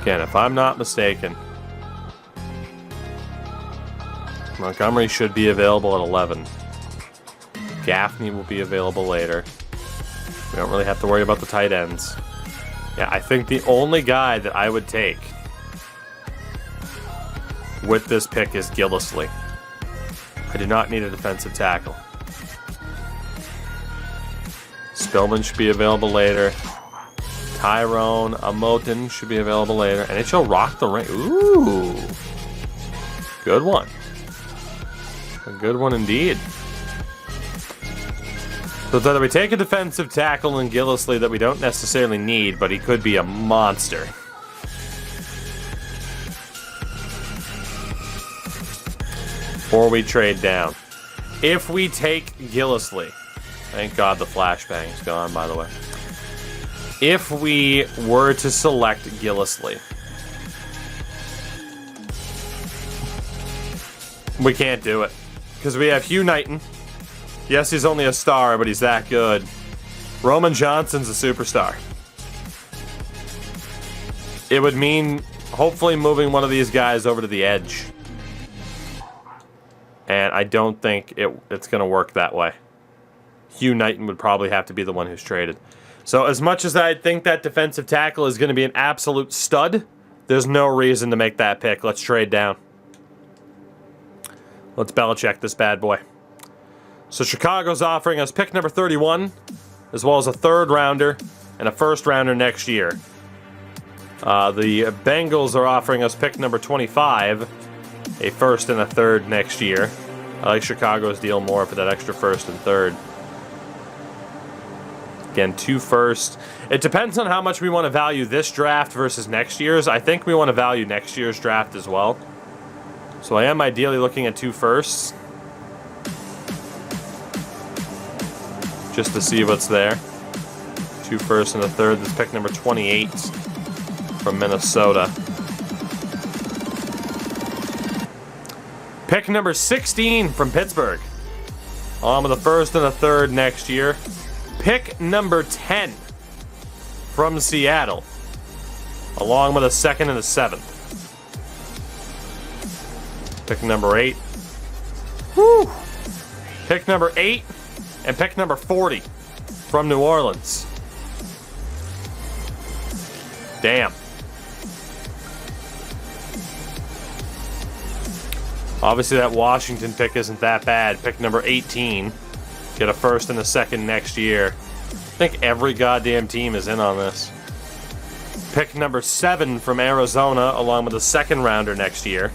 Again, if I'm not mistaken, Montgomery should be available at 11. Gaffney will be available later. We don't really have to worry about the tight ends. Yeah, I think the only guy that I would take with this pick is Gillislee. I do not need a defensive tackle. Spillman should be available later. Tyrone Amotin should be available later. NHL Rock the Ring. Ooh. Good one. A good one indeed. So it's either we take a defensive tackle in Gillislee that we don't necessarily need, but he could be a monster. Or we trade down. If we take Gillislee, thank God the flashbang's gone, by the way. If we were to select Gillislee, we can't do it. Because we have Hugh Knighton. Yes, he's only a star, but he's that good. Roman Johnson's a superstar. It would mean hopefully moving one of these guys over to the edge. And I don't think it's going to work that way. Hugh Knighton would probably have to be the one who's traded. So as much as I think that defensive tackle is going to be an absolute stud, there's no reason to make that pick. Let's trade down. Let's Belichick this bad boy. So Chicago's offering us pick number 31, as well as a third rounder and a first rounder next year. The Bengals are offering us pick number 25, a first and a third next year. I like Chicago's deal more for that extra first and third. Again, 2 firsts. It depends on how much we want to value this draft versus next year's. I think we want to value next year's draft as well. So I am ideally looking at 2 firsts. Just to see what's there. 2 firsts and a third. This pick number 28 from Minnesota. Pick number 16 from Pittsburgh. On with a first and a third next year. Pick number 10 from Seattle. Along with a second and a 7th. Pick number 8. Woo! Pick number 8 and pick number 40 from New Orleans. Damn. Obviously that Washington pick isn't that bad. Pick number 18. Get a first and a second next year. I think every goddamn team is in on this. Pick number 7 from Arizona, along with a second rounder next year.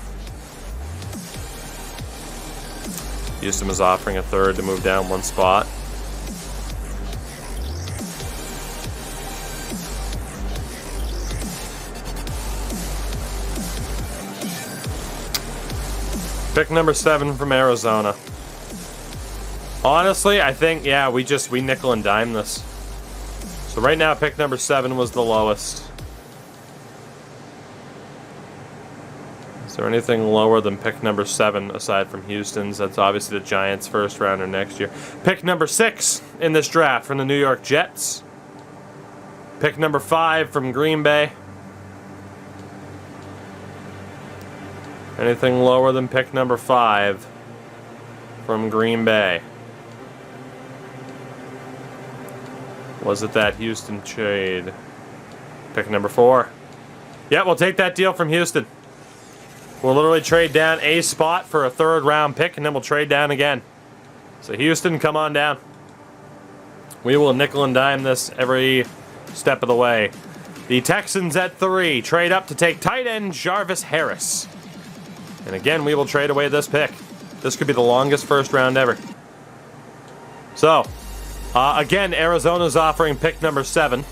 Houston is offering a third to move down 1 spot. Pick number 7 from Arizona. Honestly, I think, yeah, we nickel and dime this. So right now, pick number 7 was the lowest. Is there anything lower than pick number 7 aside from Houston's? That's obviously the Giants' first rounder next year. Pick number 6 in this draft from the New York Jets. Pick number 5 from Green Bay. Anything lower than pick number 5 from Green Bay? Was it that Houston trade? Pick number 4. Yeah, we'll take that deal from Houston. We'll literally trade down a spot for a third round pick, and then we'll trade down again. So Houston, come on down. We will nickel and dime this every step of the way. The Texans at 3 trade up to take tight end Jarvis Harris. And again, we will trade away this pick. This could be the longest first round ever. So, again, Arizona's offering pick number 7.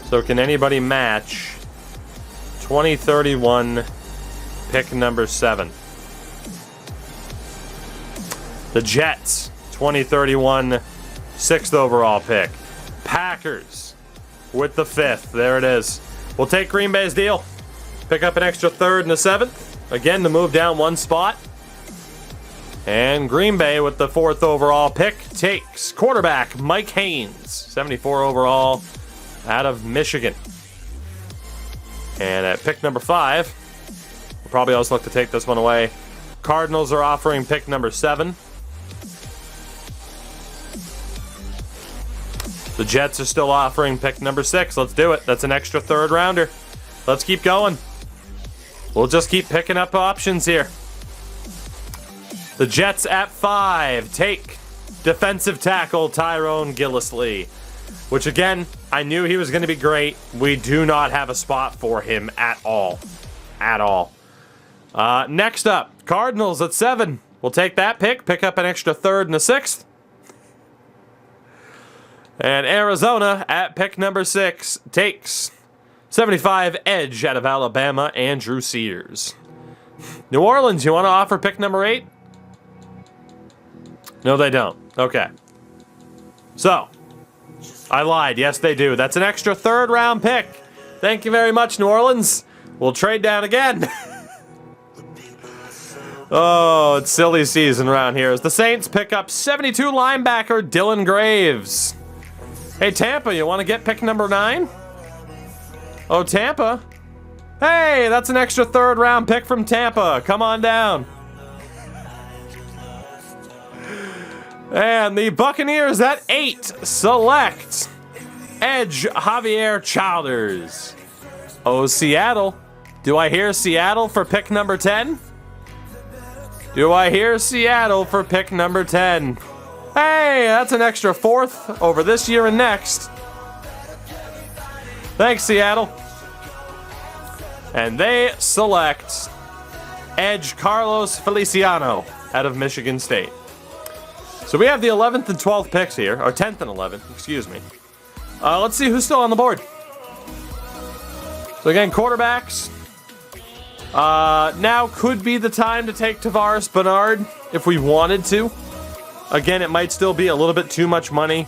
So can anybody match 2031 pick number 7? The Jets, 2031 6th overall pick. Packers with the 5th. There it is. We'll take Green Bay's deal. Pick up an extra 3rd and a 7th. Again, to move down 1 spot. And Green Bay with the 4th overall pick takes quarterback Mike Haynes, 74 overall, out of Michigan. And at pick number 5, we'll probably also look to take this one away. Cardinals are offering pick number 7. The Jets are still offering pick number 6. Let's do it. That's an extra 3rd rounder. Let's keep going. We'll just keep picking up options here. The Jets at 5 take defensive tackle Tyrone Gillisley, which again, I knew he was going to be great. We do not have a spot for him at all. At all. Next up, Cardinals at 7. We'll take that pick up an extra 3rd and a 6th. And Arizona at pick number 6 takes 75 edge out of Alabama, Andrew Sears. New Orleans, you want to offer pick number 8? No, they don't. Okay. So, I lied. Yes, they do. That's an extra 3rd round pick. Thank you very much, New Orleans. We'll trade down again. Oh, it's silly season around here as the Saints pick up 72 linebacker Dylan Graves. Hey, Tampa, you want to get pick number 9? Oh, Tampa. Hey, that's an extra 3rd round pick from Tampa. Come on down. And the Buccaneers at 8 select edge Javier Childers. Oh, Seattle. Do I hear Seattle for pick number 10? Do I hear Seattle for pick number 10? Hey, that's an extra 4th over this year and next. Thanks, Seattle. And they select edge Carlos Feliciano out of Michigan State. So we have the 11th and 12th picks here, or 10th and 11th, excuse me. Let's see who's still on the board. So again, quarterbacks. Now could be the time to take Tavares Bernard if we wanted to. Again, it might still be a little bit too much money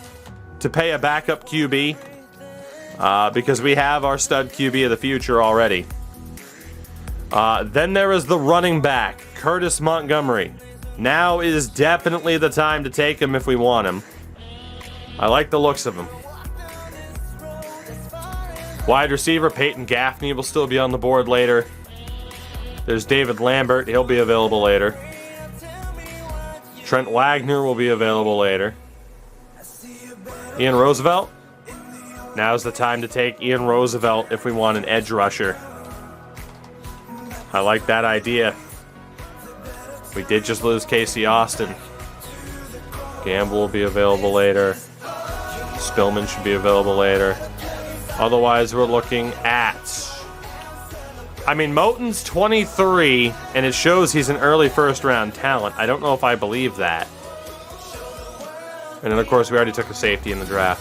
to pay a backup QB because we have our stud QB of the future already. Then there is the running back, Curtis Montgomery. Now is definitely the time to take him if we want him. I like the looks of him. Wide receiver, Peyton Gaffney will still be on the board later. There's David Lambert, he'll be available later. Trent Wagner will be available later. Ian Roosevelt. Now's the time to take Ian Roosevelt if we want an edge rusher. I like that idea. We did just lose Casey Austin. Gamble will be available later. Spillman should be available later. Otherwise, we're looking at... Moten's 23, and it shows he's an early first-round talent. I don't know if I believe that. And then, of course, we already took a safety in the draft.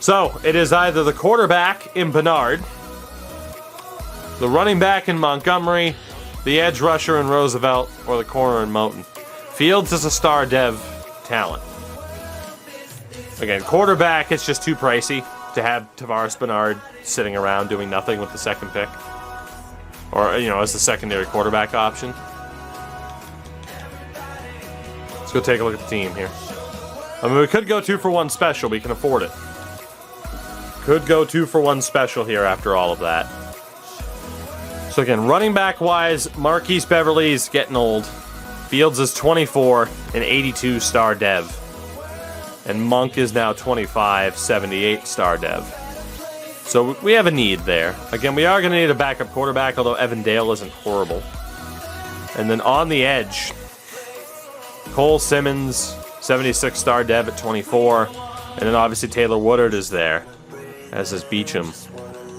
So, it is either the quarterback in Bernard, the running back in Montgomery, the edge rusher in Roosevelt, or the corner in Moten. Fields is a star dev talent. Again, quarterback, it's just too pricey to have Tavares Bernard sitting around doing nothing with the second pick. Or, as the secondary quarterback option. Let's go take a look at the team here. We could go 2-for-1 special. We can afford it. Could go 2-for-1 special here after all of that. So again, running back wise, Marquise Beverly's getting old. Fields is 24 and 82 star dev. And Monk is now 25, 78 star dev. So we have a need there. Again, we are going to need a backup quarterback, although Evan Dale isn't horrible. And then on the edge, Cole Simmons, 76 star dev at 24. And then obviously Taylor Woodard is there, as is Beecham.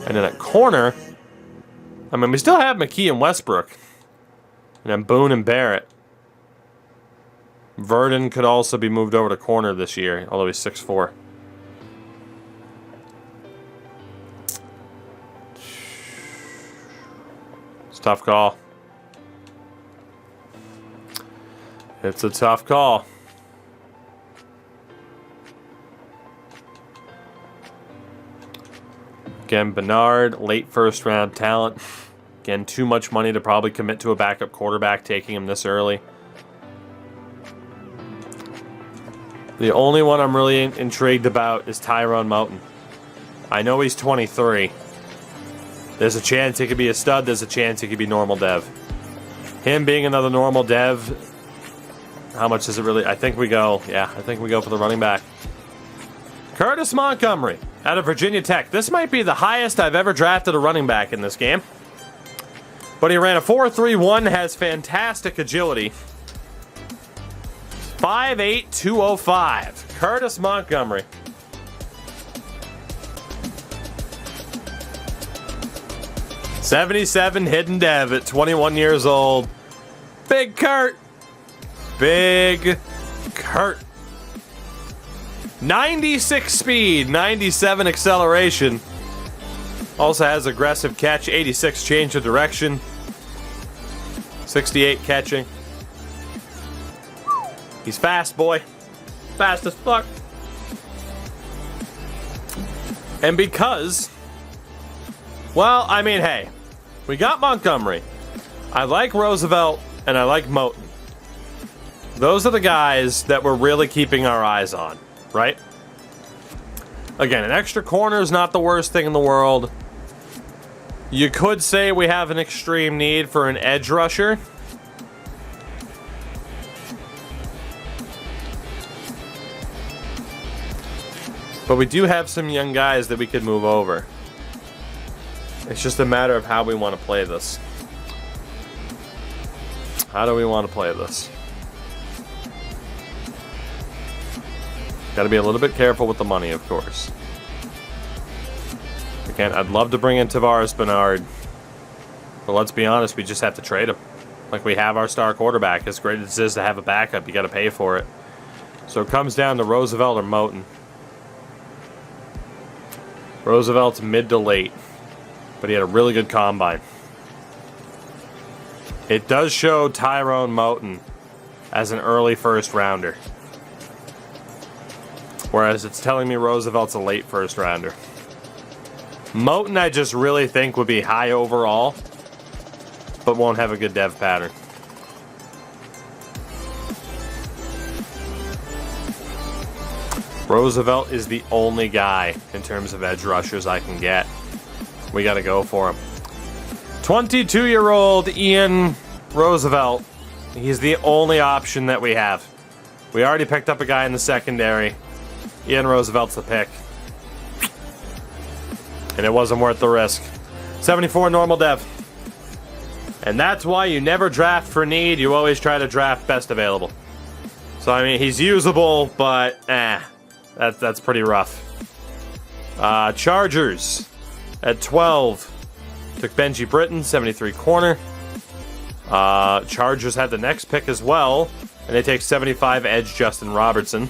And then at corner, we still have McKee and Westbrook. And then Boone and Barrett. Verdon could also be moved over to corner this year, although he's 6'4". It's a tough call. It's a tough call. Again, Bernard, late first round talent. Again, too much money to probably commit to a backup quarterback taking him this early. The only one I'm really intrigued about is Tyrone Moten. I know he's 23. There's a chance he could be a stud. There's a chance he could be normal dev. Him being another normal dev, how much is it really? I think we go for the running back. Curtis Montgomery out of Virginia Tech. This might be the highest I've ever drafted a running back in this game. But he ran a 4.31, has fantastic agility. 5'8", 205. Curtis Montgomery. '77 hidden dev at 21 years old. Big Kurt. Big Kurt. 96 speed, 97 acceleration. Also has aggressive catch, 86 change of direction, 68 catching. He's fast, boy. Fast as fuck. And because, well, I mean, hey, we got Montgomery. I like Roosevelt, and I like Moten. Those are the guys that we're really keeping our eyes on, right? Again, an extra corner is not the worst thing in the world. You could say we have an extreme need for an edge rusher. But we do have some young guys that we could move over. It's just a matter of how we want to play this. How do we want to play this? Got to be a little bit careful with the money, of course. Again, I'd love to bring in Tavares Bernard, but let's be honest, we just have to trade him. Like, we have our star quarterback. As great as it is to have a backup, you got to pay for it. So it comes down to Roosevelt or Moten. Roosevelt's mid to late, but he had a really good combine. It does show Tyrone Moten as an early first rounder, whereas it's telling me Roosevelt's a late first rounder. Moten, I just really think would be high overall, but won't have a good dev pattern. Roosevelt is the only guy in terms of edge rushers I can get. We got to go for him. 22-year-old Ian Roosevelt. He's the only option that we have. We already picked up a guy in the secondary. Ian Roosevelt's the pick. And it wasn't worth the risk. 74 normal dev. And that's why you never draft for need. You always try to draft best available. So, I mean, he's usable, but that's pretty rough. Chargers at 12. Took Benji Britton, 73 corner. Chargers had the next pick as well. And they take 75 edge Justin Robertson.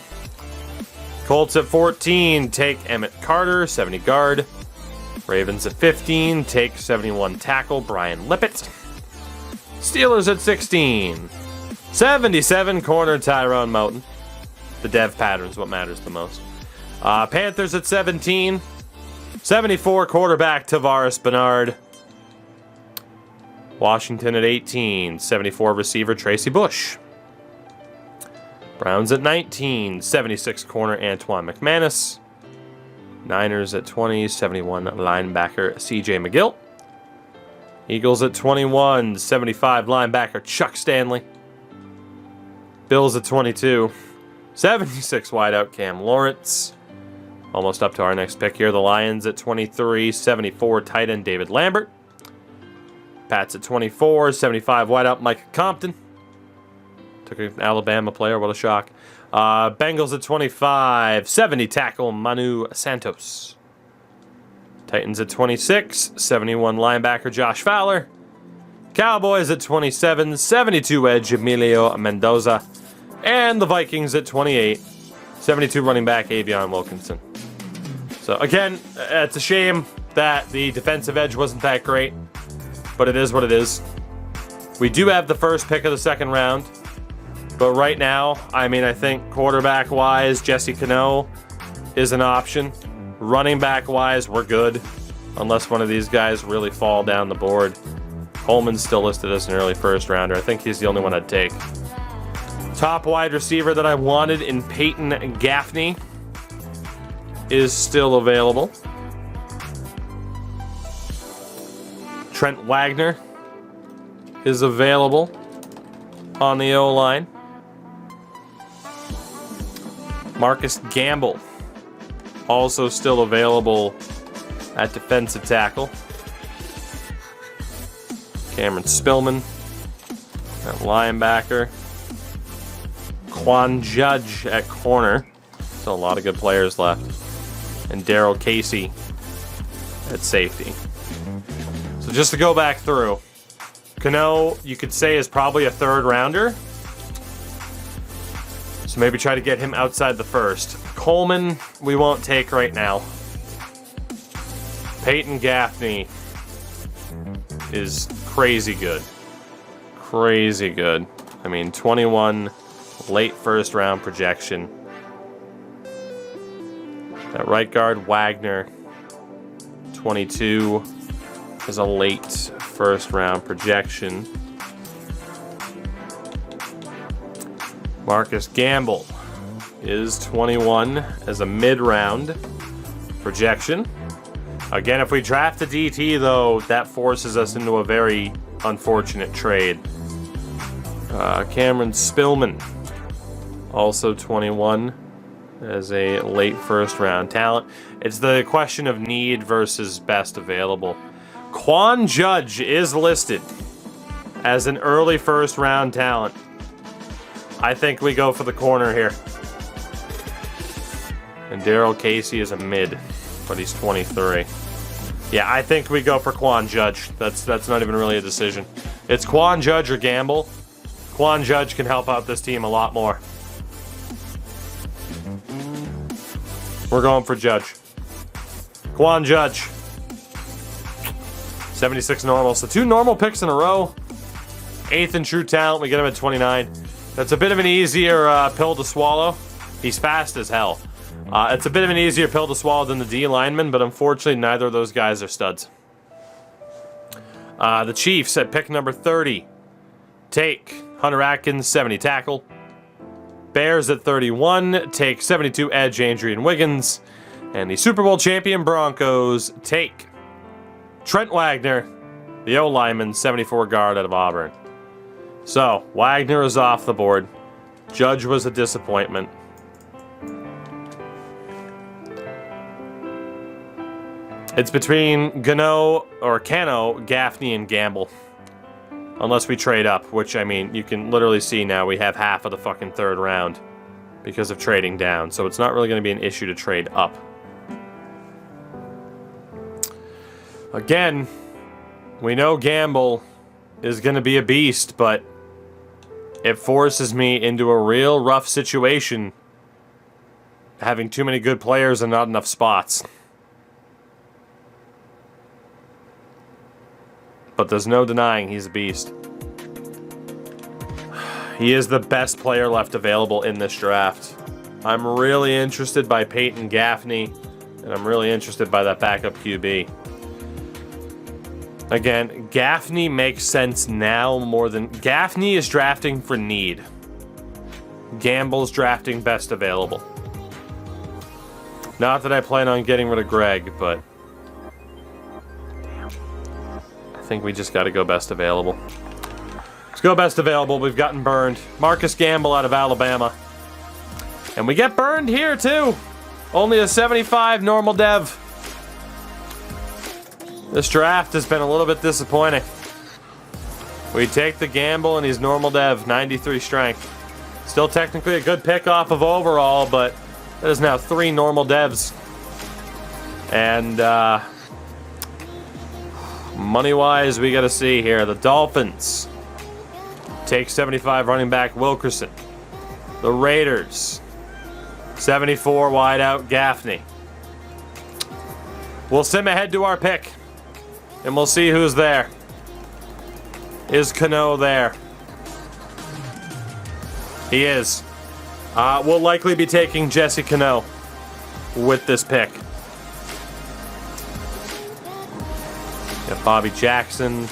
Colts at 14 take Emmett Carter, 70 guard. Ravens at 15 take 71 tackle Brian Lippett. Steelers at 16. 77 corner Tyrone Moten. The dev pattern's what matters the most. Panthers at 17. 74 quarterback Tavares Bernard. Washington at 18. 74 receiver Tracy Bush. Browns at 19. 76 corner Antoine McManus. Niners at 20. 71 linebacker CJ McGill. Eagles at 21. 75 linebacker Chuck Stanley. Bills at 22. 76 wideout Cam Lawrence. Almost up to our next pick here. The Lions at 23. 74 tight end David Lambert. Pats at 24. 75 wideout Micah Compton. Took an Alabama player. What a shock. Bengals at 25. 70 tackle Manu Santos. Titans at 26. 71 linebacker Josh Fowler. Cowboys at 27. 72 edge Emilio Mendoza. And the Vikings at 28. 72 running back Avion Wilkinson. So again, it's a shame that the defensive edge wasn't that great, but it is what it is. We do have the first pick of the second round, but right now, I mean, I think quarterback-wise, Jesse Cano is an option. Running back-wise, we're good, unless one of these guys really fall down the board. Coleman's still listed as an early first rounder. I think he's the only one I'd take. Top wide receiver that I wanted in Peyton Gaffney is still available. Trent Wagner is available on the O-line. Marcus Gamble also still available at defensive tackle. Cameron Spillman at linebacker. Quan Judge at corner. Still a lot of good players left. And Daryl Casey at safety. So just to go back through, Cano, you could say, is probably a third rounder. So maybe try to get him outside the first. Coleman, we won't take right now. Peyton Gaffney is crazy good. Crazy good. I mean, 21 late first round projection. At right guard, Wagner, 22 is a late first round projection. Marcus Gamble is 21 as a mid-round projection. Again, if we draft a DT, though, that forces us into a very unfortunate trade. Cameron Spillman, also 21 as a late first-round talent. It's the question of need versus best available. Quan Judge is listed as an early first-round talent. I think we go for the corner here. And Daryl Casey is a mid, but he's 23. Yeah, I think we go for Quan Judge. That's not even really a decision. It's Quan Judge or Gamble. Quan Judge can help out this team a lot more. We're going for Judge. Quan Judge. 76 normal. So 2 normal picks in a row. 8th in true talent. We get him at 29. That's a bit of an easier pill to swallow. He's fast as hell. It's a bit of an easier pill to swallow than the D lineman, but unfortunately neither of those guys are studs. The Chiefs at pick number 30 take Hunter Atkins, 70 tackle. Bears at 31 take 72 edge Adrian Wiggins. And the Super Bowl champion Broncos take Trent Wagner, the O-lineman, 74 guard out of Auburn. So, Wagner is off the board. Judge was a disappointment. It's between Cano, Gaffney, and Gamble. Unless we trade up, which, I mean, you can literally see now we have half of the fucking third round because of trading down. So it's not really going to be an issue to trade up. Again, we know Gamble is going to be a beast, but it forces me into a real rough situation having too many good players and not enough spots. But there's no denying he's a beast. He is the best player left available in this draft. I'm really interested by Peyton Gaffney, and I'm really interested by that backup QB. Again, Gaffney makes sense now more than... Gaffney is drafting for need. Gamble's drafting best available. Not that I plan on getting rid of Greg, but... I think we just got to go best available. Let's go best available. We've gotten burned. Marcus Gamble out of Alabama. And we get burned here, too. Only a 75 normal dev. This draft has been a little bit disappointing. We take the Gamble and he's normal dev, 93 strength. Still technically a good pick off of overall, but that is now 3 normal devs. And money-wise, we got to see here. The Dolphins take 75 running back Wilkerson. The Raiders, 74 wideout Gaffney. We'll sim ahead to our pick. And we'll see who's there. Is Cano there? He is. We'll likely be taking Jesse Cano with this pick. Got Bobby Jackson.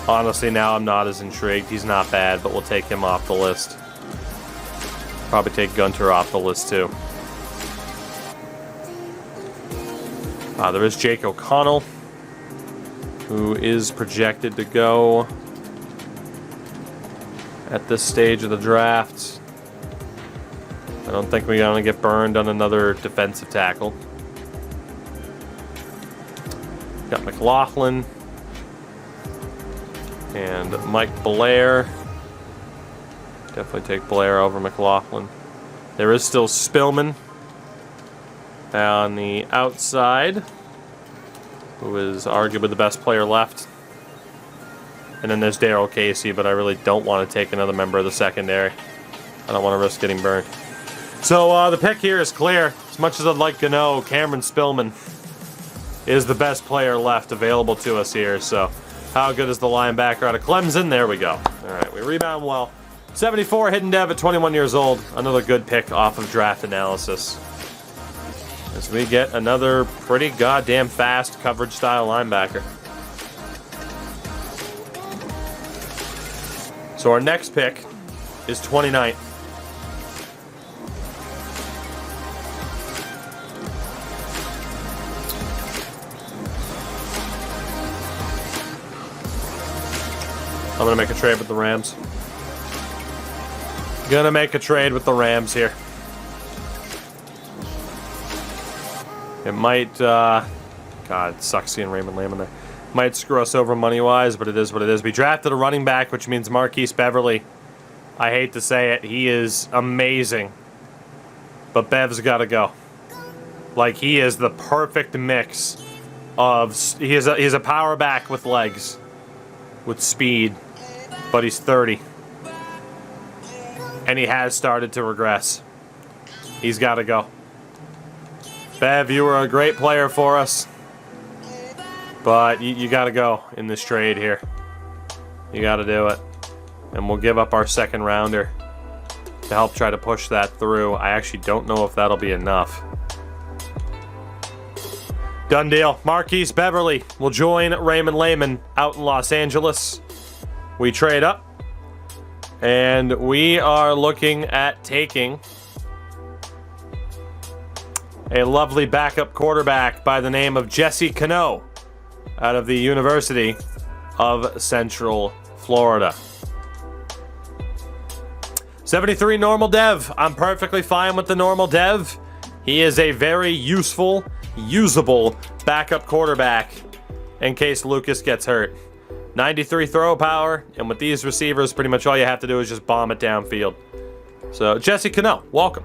Honestly, now I'm not as intrigued. He's not bad, but we'll take him off the list. Probably take Gunter off the list, too. There is Jake O'Connell, who is projected to go at this stage of the draft. I don't think we're going to get burned on another defensive tackle. Got McLaughlin and Mike Blair Definitely take Blair over McLaughlin. There is still Spillman on the outside, who is arguably the best player left. And then there's Daryl Casey, but I really don't want to take another member of the secondary. I don't want to risk getting burned. So the pick here is clear. As much as I'd like to know, Cameron Spillman is the best player left available to us here. So how good is the linebacker out of Clemson? There we go. All right, we rebound well. 74 hidden dev at 21 years old. Another good pick off of draft analysis. As we get another pretty goddamn fast coverage style linebacker. So our next pick is 29th. I'm going to make a trade with the Rams. Gonna make a trade with the Rams here. It might, God, it sucks seeing Raymond Lamb there. Might screw us over money-wise, but it is what it is. We drafted a running back, which means Marquise Beverly. I hate to say it, he is amazing. But Bev's got to go. Like, he is the perfect mix of... He's a power back with legs. With speed. But he's 30. And he has started to regress. He's got to go. Bev, you were a great player for us. But you got to go in this trade here. You got to do it. And we'll give up our second rounder to help try to push that through. I actually don't know if that'll be enough. Done deal. Marquise Beverly will join Raymond Layman out in Los Angeles. We trade up. And we are looking at taking a lovely backup quarterback by the name of Jesse Cano out of the University of Central Florida. 73 normal dev. I'm perfectly fine with the normal dev. He is a very useful, usable backup quarterback in case Lucas gets hurt. 93 throw power, and with these receivers, pretty much all you have to do is just bomb it downfield. So, Jesse Cano, welcome.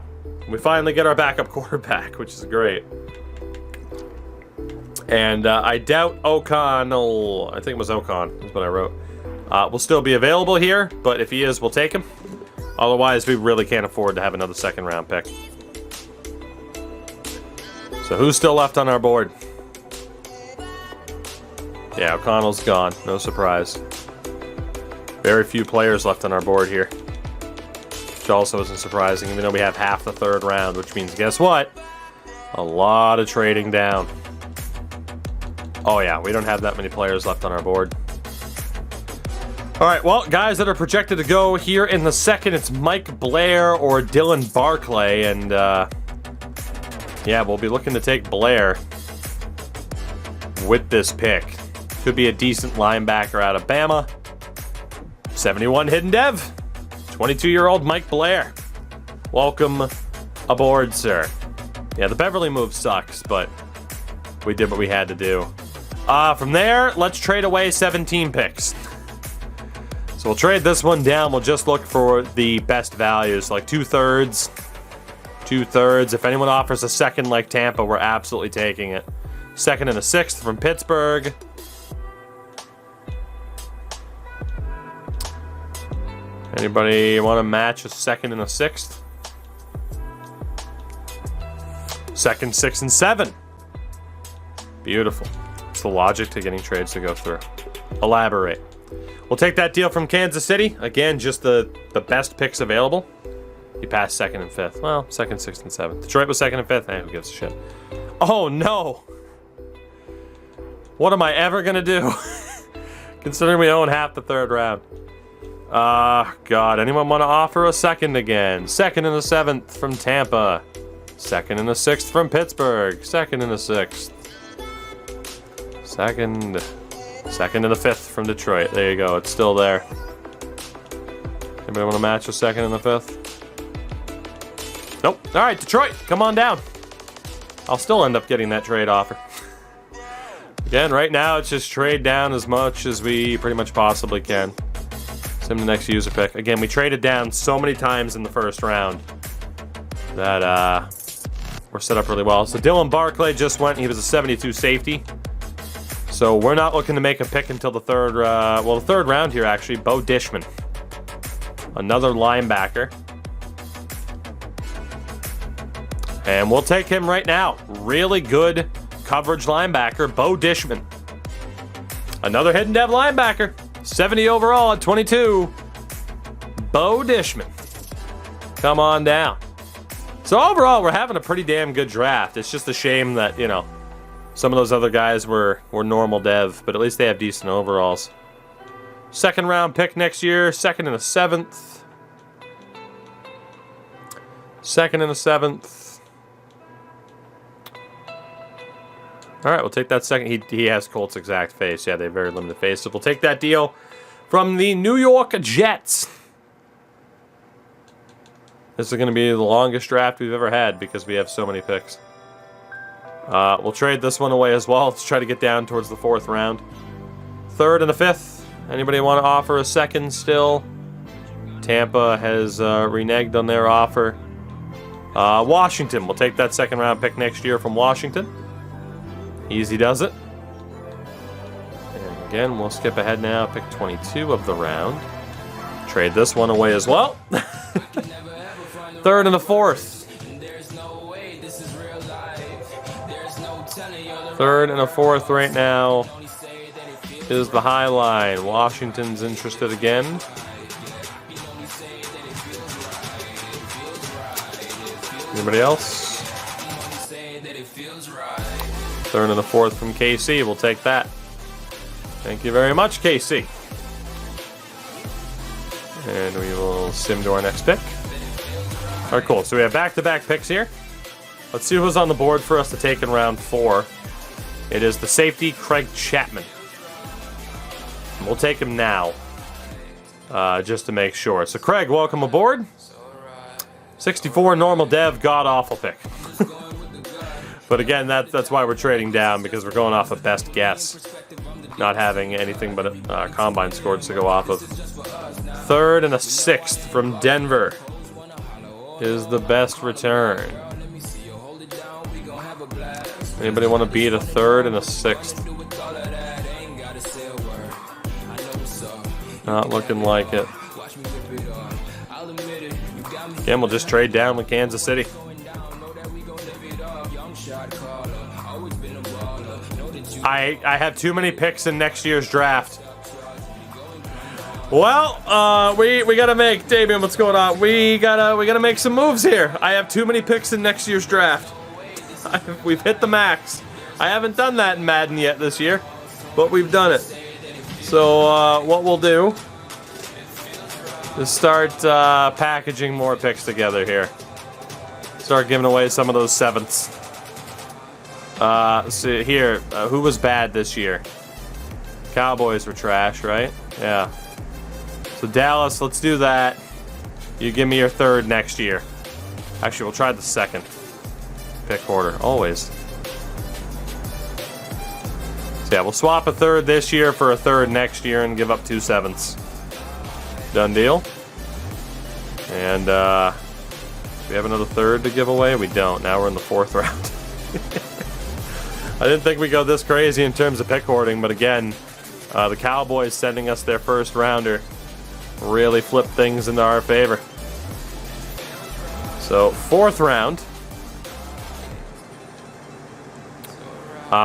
We finally get our backup quarterback, which is great. And I doubt O'Connell, I think it was Ocon, that's what I wrote, will still be available here, but if he is, we'll take him. Otherwise, we really can't afford to have another second round pick. So, who's still left on our board? Yeah, O'Connell's gone. No surprise. Very few players left on our board here. Which also isn't surprising, even though we have half the third round, which means, guess what? A lot of trading down. Oh yeah, we don't have that many players left on our board. Alright, well, guys that are projected to go here in the second, it's Mike Blair or Dylan Barclay, and yeah, we'll be looking to take Blair with this pick. Could be a decent linebacker out of Bama. 71 hidden dev. 22-year-old Mike Blair. Welcome aboard, sir. Yeah, the Beverly move sucks, but we did what we had to do. From there, let's trade away 17 picks. So we'll trade this one down. We'll just look for the best values, like 2/3. 2/3. If anyone offers a second like Tampa, we're absolutely taking it. Second and a sixth from Pittsburgh. Anybody want to match a second and a sixth? Second, 6, and 7. Beautiful. It's the logic to getting trades to go through. Elaborate. We'll take that deal from Kansas City. Again, just the best picks available. He passed second and fifth. Well, second, 6th, and 7th. Detroit was second and fifth. Who gives a shit? Oh, no. What am I ever going to do? Considering we own half the third round. God. Anyone want to offer a second again? Second and a 7th from Tampa. Second and a 6th from Pittsburgh. Second and a 6th. Second and a 5th from Detroit. There you go. It's still there. Anybody want to match a second and a 5th? Nope. All right, Detroit, come on down. I'll still end up getting that trade offer. Again, right now it's just trade down as much as we pretty much possibly can. Send him the next user pick. Again, we traded down so many times in the first round that we're set up really well. So Dylan Barclay just went. He was a 72 safety. So we're not looking to make a pick until the third, the third round here, actually. Bo Dishman. Another linebacker. And we'll take him right now. Really good coverage linebacker, Bo Dishman. Another hidden dev linebacker. 70 overall at 22. Bo Dishman. Come on down. So overall, we're having a pretty damn good draft. It's just a shame that, you know, some of those other guys were normal dev, but at least they have decent overalls. Second round pick next year, second and a seventh. Second and a seventh. All right, we'll take that second. He has Colts exact face. Yeah, they have very limited face. So we'll take that deal from the New York Jets. This is going to be the longest draft we've ever had because we have so many picks. We'll trade this one away as well. Let's try to get down towards the fourth round. Third and a fifth. Anybody want to offer a second still? Tampa has reneged on their offer. Washington. We'll take that second round pick next year from Washington. Easy does it. And again, we'll skip ahead now. Pick 22 of the round. Trade this one away as well. Third and a fourth. Third and a fourth right now is the high line. Washington's interested again. Anybody else? Third and a fourth from KC. We'll take that. Thank you very much, KC. And we will sim to our next pick. All right, cool. So we have back-to-back picks here. Let's see who's on the board for us to take in round 4. It is the safety, Craig Chapman. And we'll take him now, just to make sure. So Craig, welcome aboard. 64 normal dev, god-awful pick. But again, that's why we're trading down, because we're going off of best guess. Not having anything but combine scores to go off of. Third and a sixth from Denver is the best return. Anybody want to beat a third and a sixth? Not looking like it. Again, we'll just trade down with Kansas City. I have too many picks in next year's draft. Well, we gotta make, Damian, what's going on? We gotta make some moves here. I have too many picks in next year's draft. We've hit the max. I haven't done that in Madden yet this year, but we've done it. So what we'll do is start packaging more picks together here. Start giving away some of those sevenths. So here, who was bad this year? Cowboys were trash, right? Yeah. So Dallas, let's do that. You give me your third next year. Actually, we'll try the second pick order, always. So yeah, we'll swap a third this year for a third next year and give up 2 sevenths. Done deal. And do we have another third to give away? We don't. Now we're in the 4th round. I didn't think we'd go this crazy in terms of pick hoarding, but again, the Cowboys sending us their first rounder really flipped things into our favor. So 4th round.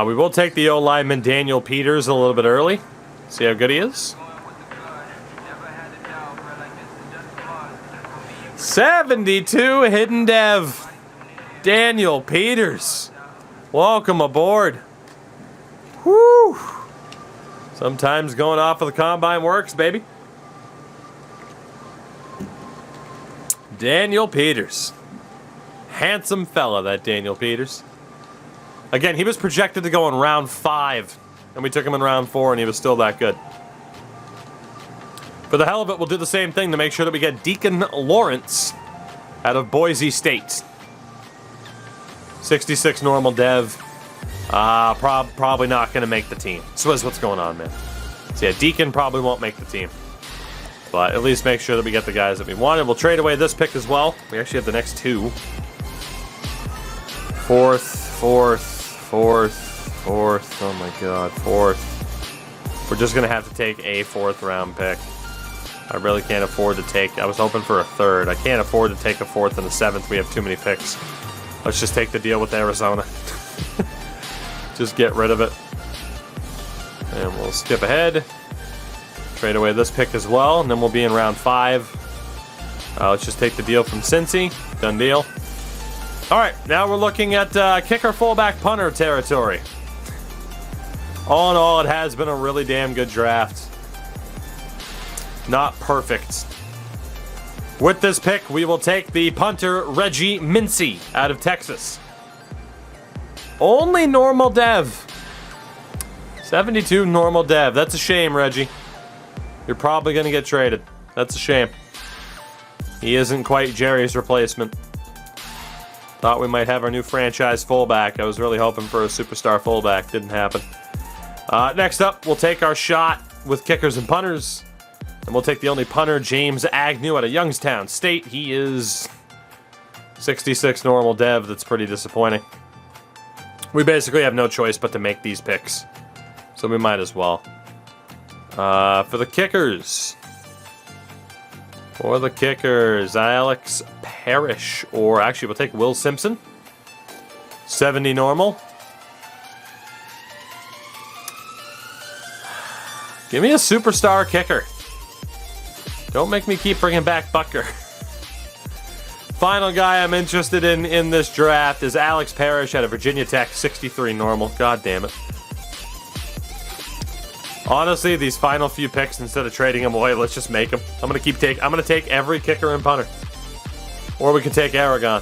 We will take the O-lineman Daniel Peters a little bit early. See how good he is. 72 hidden dev. Daniel Peters. Welcome aboard. Woo! Sometimes going off of the combine works, baby. Daniel Peters. Handsome fella, that Daniel Peters. Again, he was projected to go in round 5, and we took him in round 4, and he was still that good. For the hell of it, we'll do the same thing to make sure that we get Deacon Lawrence out of Boise State. 66 normal dev. Probably not going to make the team. So what's going on, man? So yeah, Deacon probably won't make the team. But at least make sure that we get the guys that we wanted. We'll trade away this pick as well. We actually have the next 2. Fourth. Oh my god, 4th. We're just going to have to take a 4th round pick. I really can't afford to take... I was hoping for a 3rd. I can't afford to take a 4th and a 7th. We have too many picks. Let's just take the deal with Arizona. Just get rid of it. And we'll skip ahead. Trade away this pick as well, and then we'll be in round 5. Let's just take the deal from Cincy. Done deal. All right, now we're looking at kicker, fullback, punter territory. All in all, it has been a really damn good draft. Not perfect. With this pick, we will take the punter, Reggie Mincy, out of Texas. Only normal dev. 72 normal dev. That's a shame, Reggie. You're probably going to get traded. That's a shame. He isn't quite Jerry's replacement. Thought we might have our new franchise fullback. I was really hoping for a superstar fullback. Didn't happen. Next up, we'll take our shot with kickers and punters. And we'll take the only punter, James Agnew, out of Youngstown State. He is 66 normal dev. That's pretty disappointing. We basically have no choice but to make these picks. So we might as well. For the kickers. Alex Parrish. Or actually, we'll take Will Simpson. 70 normal. Give me a superstar kicker. Don't make me keep bringing back Butker. Final guy I'm interested in this draft is Alex Parrish out of Virginia Tech, 63 normal. God damn it. Honestly, these final few picks, instead of trading them away, let's just make them. I'm gonna take every kicker and punter. Or we can take Aragon.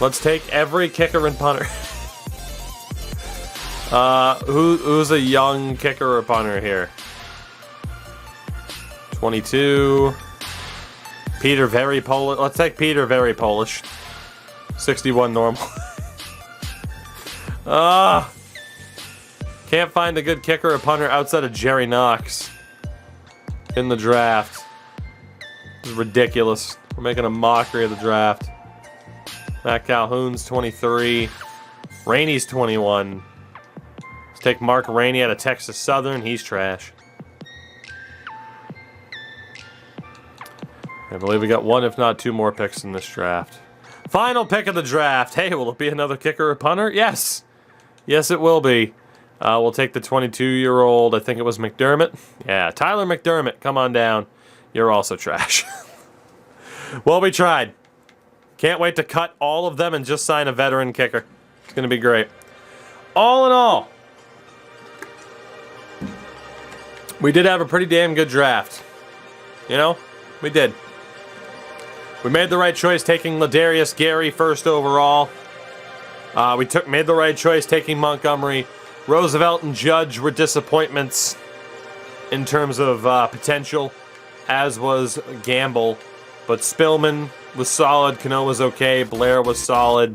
Let's take every kicker and punter. Who's a young kicker or punter here? 22. Peter Very Polish. Let's take Peter Very Polish. 61 normal. Can't find a good kicker or punter outside of Jerry Knox in the draft. This is ridiculous. We're making a mockery of the draft. Matt Calhoun's 23. Rainey's 21. Let's take Mark Rainey out of Texas Southern. He's trash. I believe we got 1, if not 2 more picks in this draft. Final pick of the draft. Hey, will it be another kicker or punter? Yes. Yes, it will be. We'll take the 22-year-old, I think it was McDermott. Yeah, Tyler McDermott, come on down. You're also trash. Well, we tried. Can't wait to cut all of them and just sign a veteran kicker. It's going to be great. All in all, we did have a pretty damn good draft. You know, we did. We made the right choice taking Ladarius Gary first overall. We made the right choice taking Montgomery. Roosevelt and Judge were disappointments in terms of potential, as was Gamble. But Spillman was solid. Cano was okay. Blair was solid.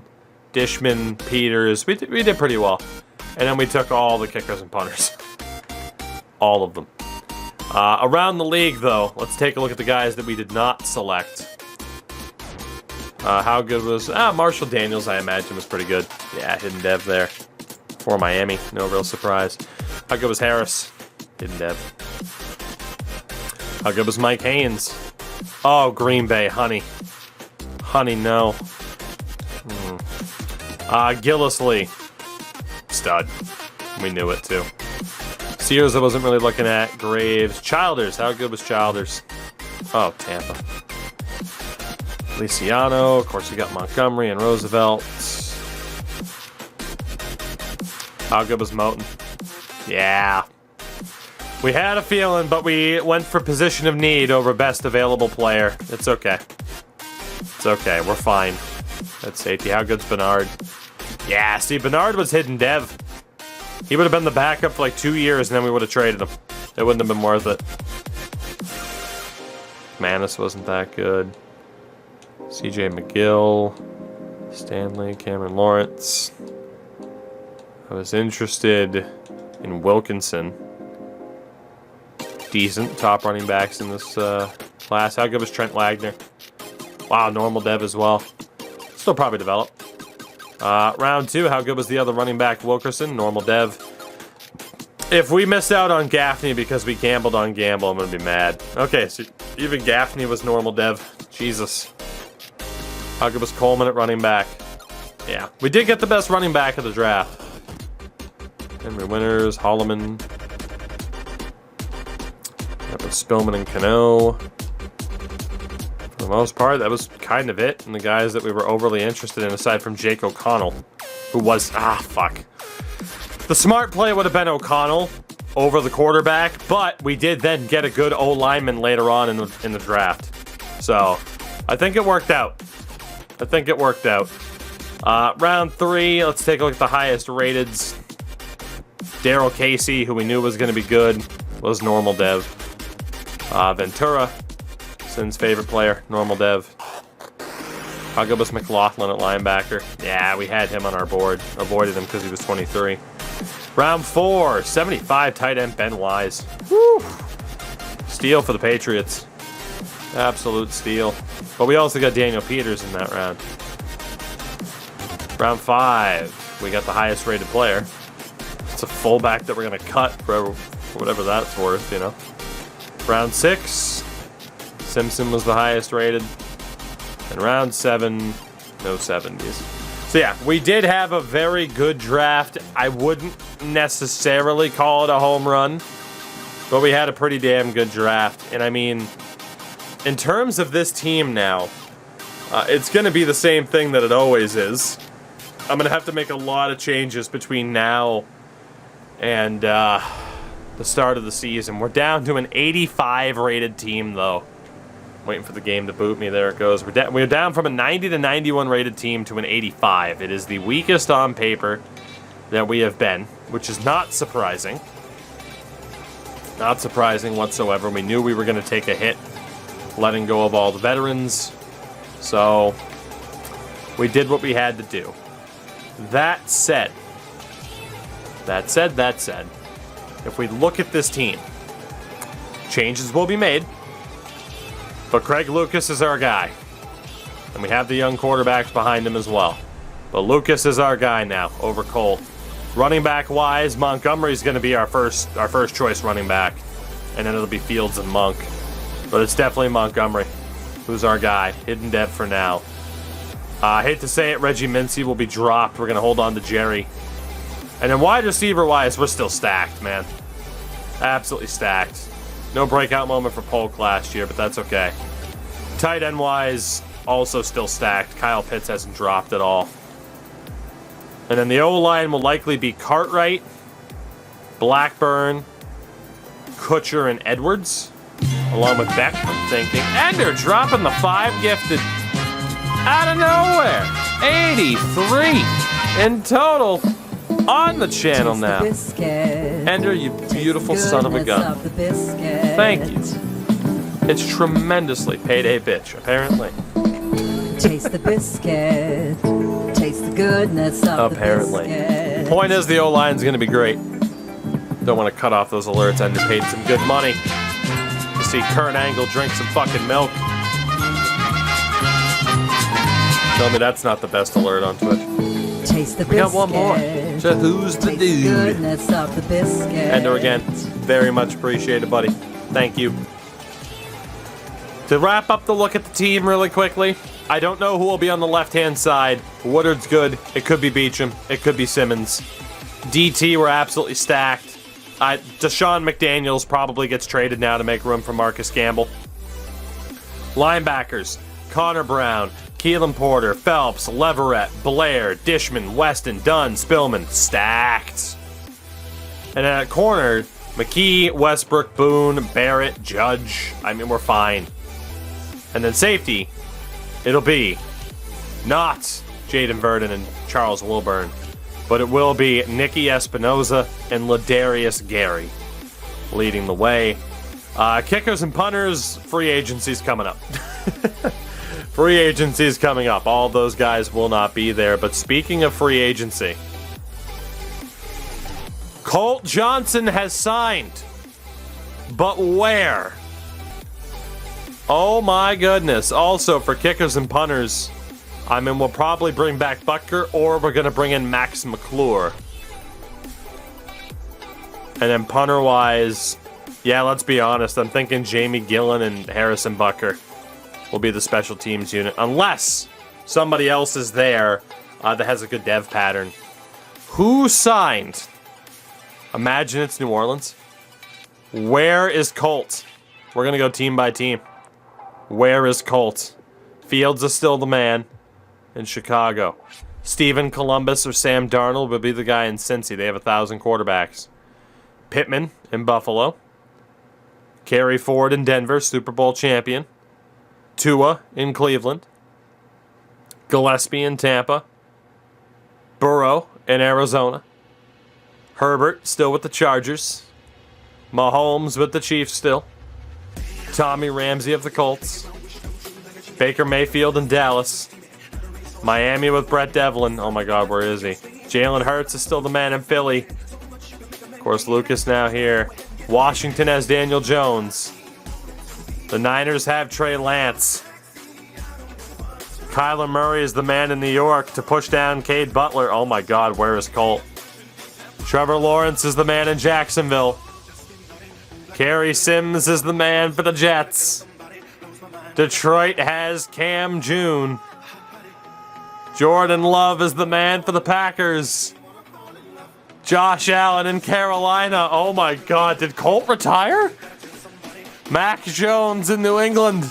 Dishman, Peters. We did pretty well. And then we took all the kickers and punters. All of them. Around the league, though, let's take a look at the guys that we did not select. How good was... Marshall Daniels, I imagine, was pretty good. Yeah, hidden dev there. For Miami. No real surprise. How good was Harris? Hidden dev. How good was Mike Haynes? Oh, Green Bay. Honey. Honey, no. Gillisley. Stud. We knew it, too. Sears I wasn't really looking at. Graves. Childers. How good was Childers? Oh, Tampa. Feliciano. Of course, you got Montgomery and Roosevelt. How good was Moten? Yeah. We had a feeling, but we went for position of need over best available player. It's okay. It's okay. We're fine. That's safety. How good's Bernard? Yeah, see, Bernard was hidden dev. He would have been the backup for like 2 years, and then we would have traded him. It wouldn't have been worth it. Manis wasn't that good. CJ McGill. Stanley. Cameron Lawrence. I was interested in Wilkinson. decent top running backs in this class. How good was Trent Wagner? Wow, normal dev as well. Still probably develop. Round 2, how good was the other running back, Wilkerson? Normal dev. If we missed out on Gaffney because we gambled on Gamble, I'm going to be mad. Okay, so even Gaffney was normal dev. Jesus. How good was Coleman at running back? Yeah, we did get the best running back of the draft. Henry Winters, Holloman. That was Spillman and Cano. For the most part, that was kind of it. And the guys that we were overly interested in, aside from Jake O'Connell, who was, fuck. The smart play would have been O'Connell over the quarterback, but we did then get a good O-lineman later on in the draft. So, I think it worked out. Round 3, let's take a look at the highest rateds. Daryl Casey, who we knew was going to be good, was normal dev. Ventura, Sin's favorite player, normal dev. How good was McLaughlin at linebacker? Yeah, we had him on our board. Avoided him because he was 23. Round 4, 75 tight end Ben Wise. Woo! Steal for the Patriots. Absolute steal. But we also got Daniel Peters in that round. Round 5, we got the highest rated player. It's a fullback that we're going to cut for whatever that's worth, you know. Round 6, Simpson was the highest rated. And round 7, no 70s. So yeah, we did have a very good draft. I wouldn't necessarily call it a home run, but we had a pretty damn good draft. And I mean, in terms of this team now, it's going to be the same thing that it always is. I'm going to have to make a lot of changes between now and the start of the season. We're down to an 85 rated team, though. Waiting for the game to boot me. There it goes. We're down from a 90 to 91 rated team to an 85. It is the weakest on paper that we have been, which is not surprising. Not surprising whatsoever. We knew we were going to take a hit letting go of all the veterans. So we did what we had to do. That said, if we look at this team, changes will be made. But Craig Lucas is our guy. And we have the young quarterbacks behind him as well. But Lucas is our guy now over Colt. Running back wise, Montgomery's going to be our first choice running back. And then it'll be Fields and Monk. But it's definitely Montgomery who's our guy. Hidden dev for now. I hate to say it, Reggie Mincy will be dropped. We're going to hold on to Jerry. And then wide receiver wise, we're still stacked, man. Absolutely stacked. No breakout moment for Polk last year, but that's okay. Tight end wise, also still stacked. Kyle Pitts hasn't dropped at all. And then the O-line will likely be Cartwright, Blackburn, Kutcher, and Edwards, along with Beck, I'm thinking. And they're dropping the 5 gifted out of nowhere. 83 in total on the channel now. Ender, you beautiful son of a gun. Thank you. It's tremendously payday bitch, apparently. Taste the biscuit. Taste the goodness of apparently. The biscuit. Point is, the O-line's going to be great. Don't want to cut off those alerts. Ender paid some good money to see Kurt Angle drink some fucking milk. Tell me that's not the best alert on Twitch. Taste the we got one more. So who's the dude? Goodness of the biscuit. Ender again. Very much appreciated, buddy. Thank you. To wrap up the look at the team really quickly, I don't know who will be on the left-hand side. Woodard's good. It could be Beecham. It could be Simmons. DT, we're absolutely stacked. Deshaun McDaniels probably gets traded now to make room for Marcus Gamble. Linebackers, Connor Brown, Keelan Porter, Phelps, Leverett, Blair, Dishman, Weston, Dunn, Spillman. Stacked. And then at corner, McKee, Westbrook, Boone, Barrett, Judge. I mean, we're fine. And then safety, it'll be not Jaden Verdon and Charles Wilburn, but it will be Nicky Espinoza and Ladarius Gary leading the way. Kickers and punters, free agency's coming up. Free agency's coming up. All those guys will not be there. But speaking of free agency, Colt Johnson has signed But where? Oh my goodness. Also, for kickers and punters, I mean, we'll probably bring back Butker, or we're going to bring in Max McClure. And then punter-wise, yeah, let's be honest. I'm thinking Jamie Gillen and Harrison Butker will be the special teams unit. Unless somebody else is there that has a good dev pattern. Who signed? Imagine it's New Orleans. Where is Colt? We're going to go team by team. Where is Colt? Fields is still the man in Chicago. Stephen Columbus or Sam Darnold would be the guy in Cincy. They have 1,000 quarterbacks. Pittman in Buffalo. Kerry Ford in Denver, Super Bowl champion. Tua in Cleveland. Gillespie in Tampa. Burrow in Arizona. Herbert still with the Chargers. Mahomes with the Chiefs still. Tommy Ramsey of the Colts. Baker Mayfield in Dallas. Miami with Brett Devlin. Oh my God, where is he? Jalen Hurts is still the man in Philly. Of course, Lucas now here. Washington has Daniel Jones. The Niners have Trey Lance. Kyler Murray is the man in New York to push down Cade Butler. Oh my God, where is Colt? Trevor Lawrence is the man in Jacksonville. Kerry Sims is the man for the Jets. Detroit has Cam June. Jordan Love is the man for the Packers. Josh Allen in Carolina. Oh my God, did Colt retire? Mac Jones in New England.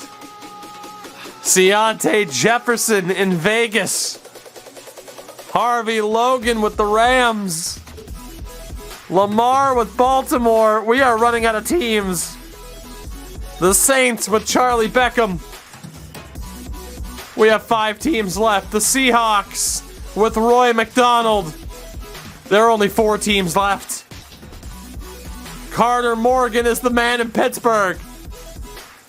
Deontay Jefferson in Vegas. Harvey Logan with the Rams. Lamar with Baltimore. We are running out of teams. The Saints with Charlie Beckham. We have 5 teams left. The Seahawks with Roy McDonald. There are only 4 teams left. Carter Morgan is the man in Pittsburgh.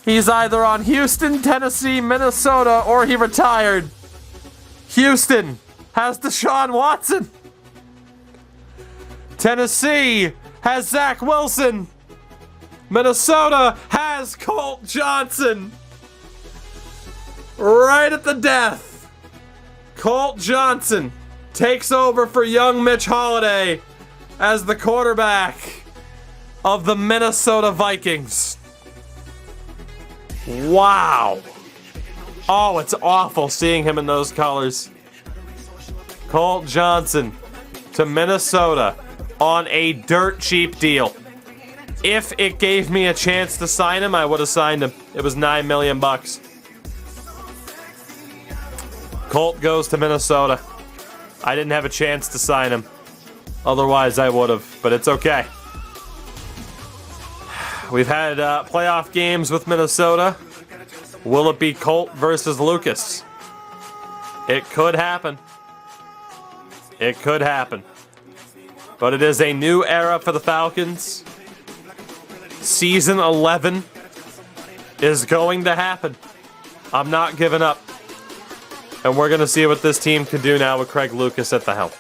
He's either on Houston, Tennessee, Minnesota, or he retired. Houston has Deshaun Watson. Tennessee has Zach Wilson. Minnesota has Colt Johnson. Right at the death. Colt Johnson takes over for young Mitch Holiday as the quarterback of the Minnesota Vikings. Wow. Oh, it's awful seeing him in those colors. Colt Johnson to Minnesota on a dirt cheap deal. If it gave me a chance to sign him, I would have signed him. It was $9 million. Colt goes to Minnesota. I didn't have a chance to sign him. Otherwise, I would have, but it's okay. We've had playoff games with Minnesota. Will it be Colt versus Lucas? It could happen. It could happen. But it is a new era for the Falcons. Season 11 is going to happen. I'm not giving up. And we're going to see what this team can do now with Craig Lucas at the helm.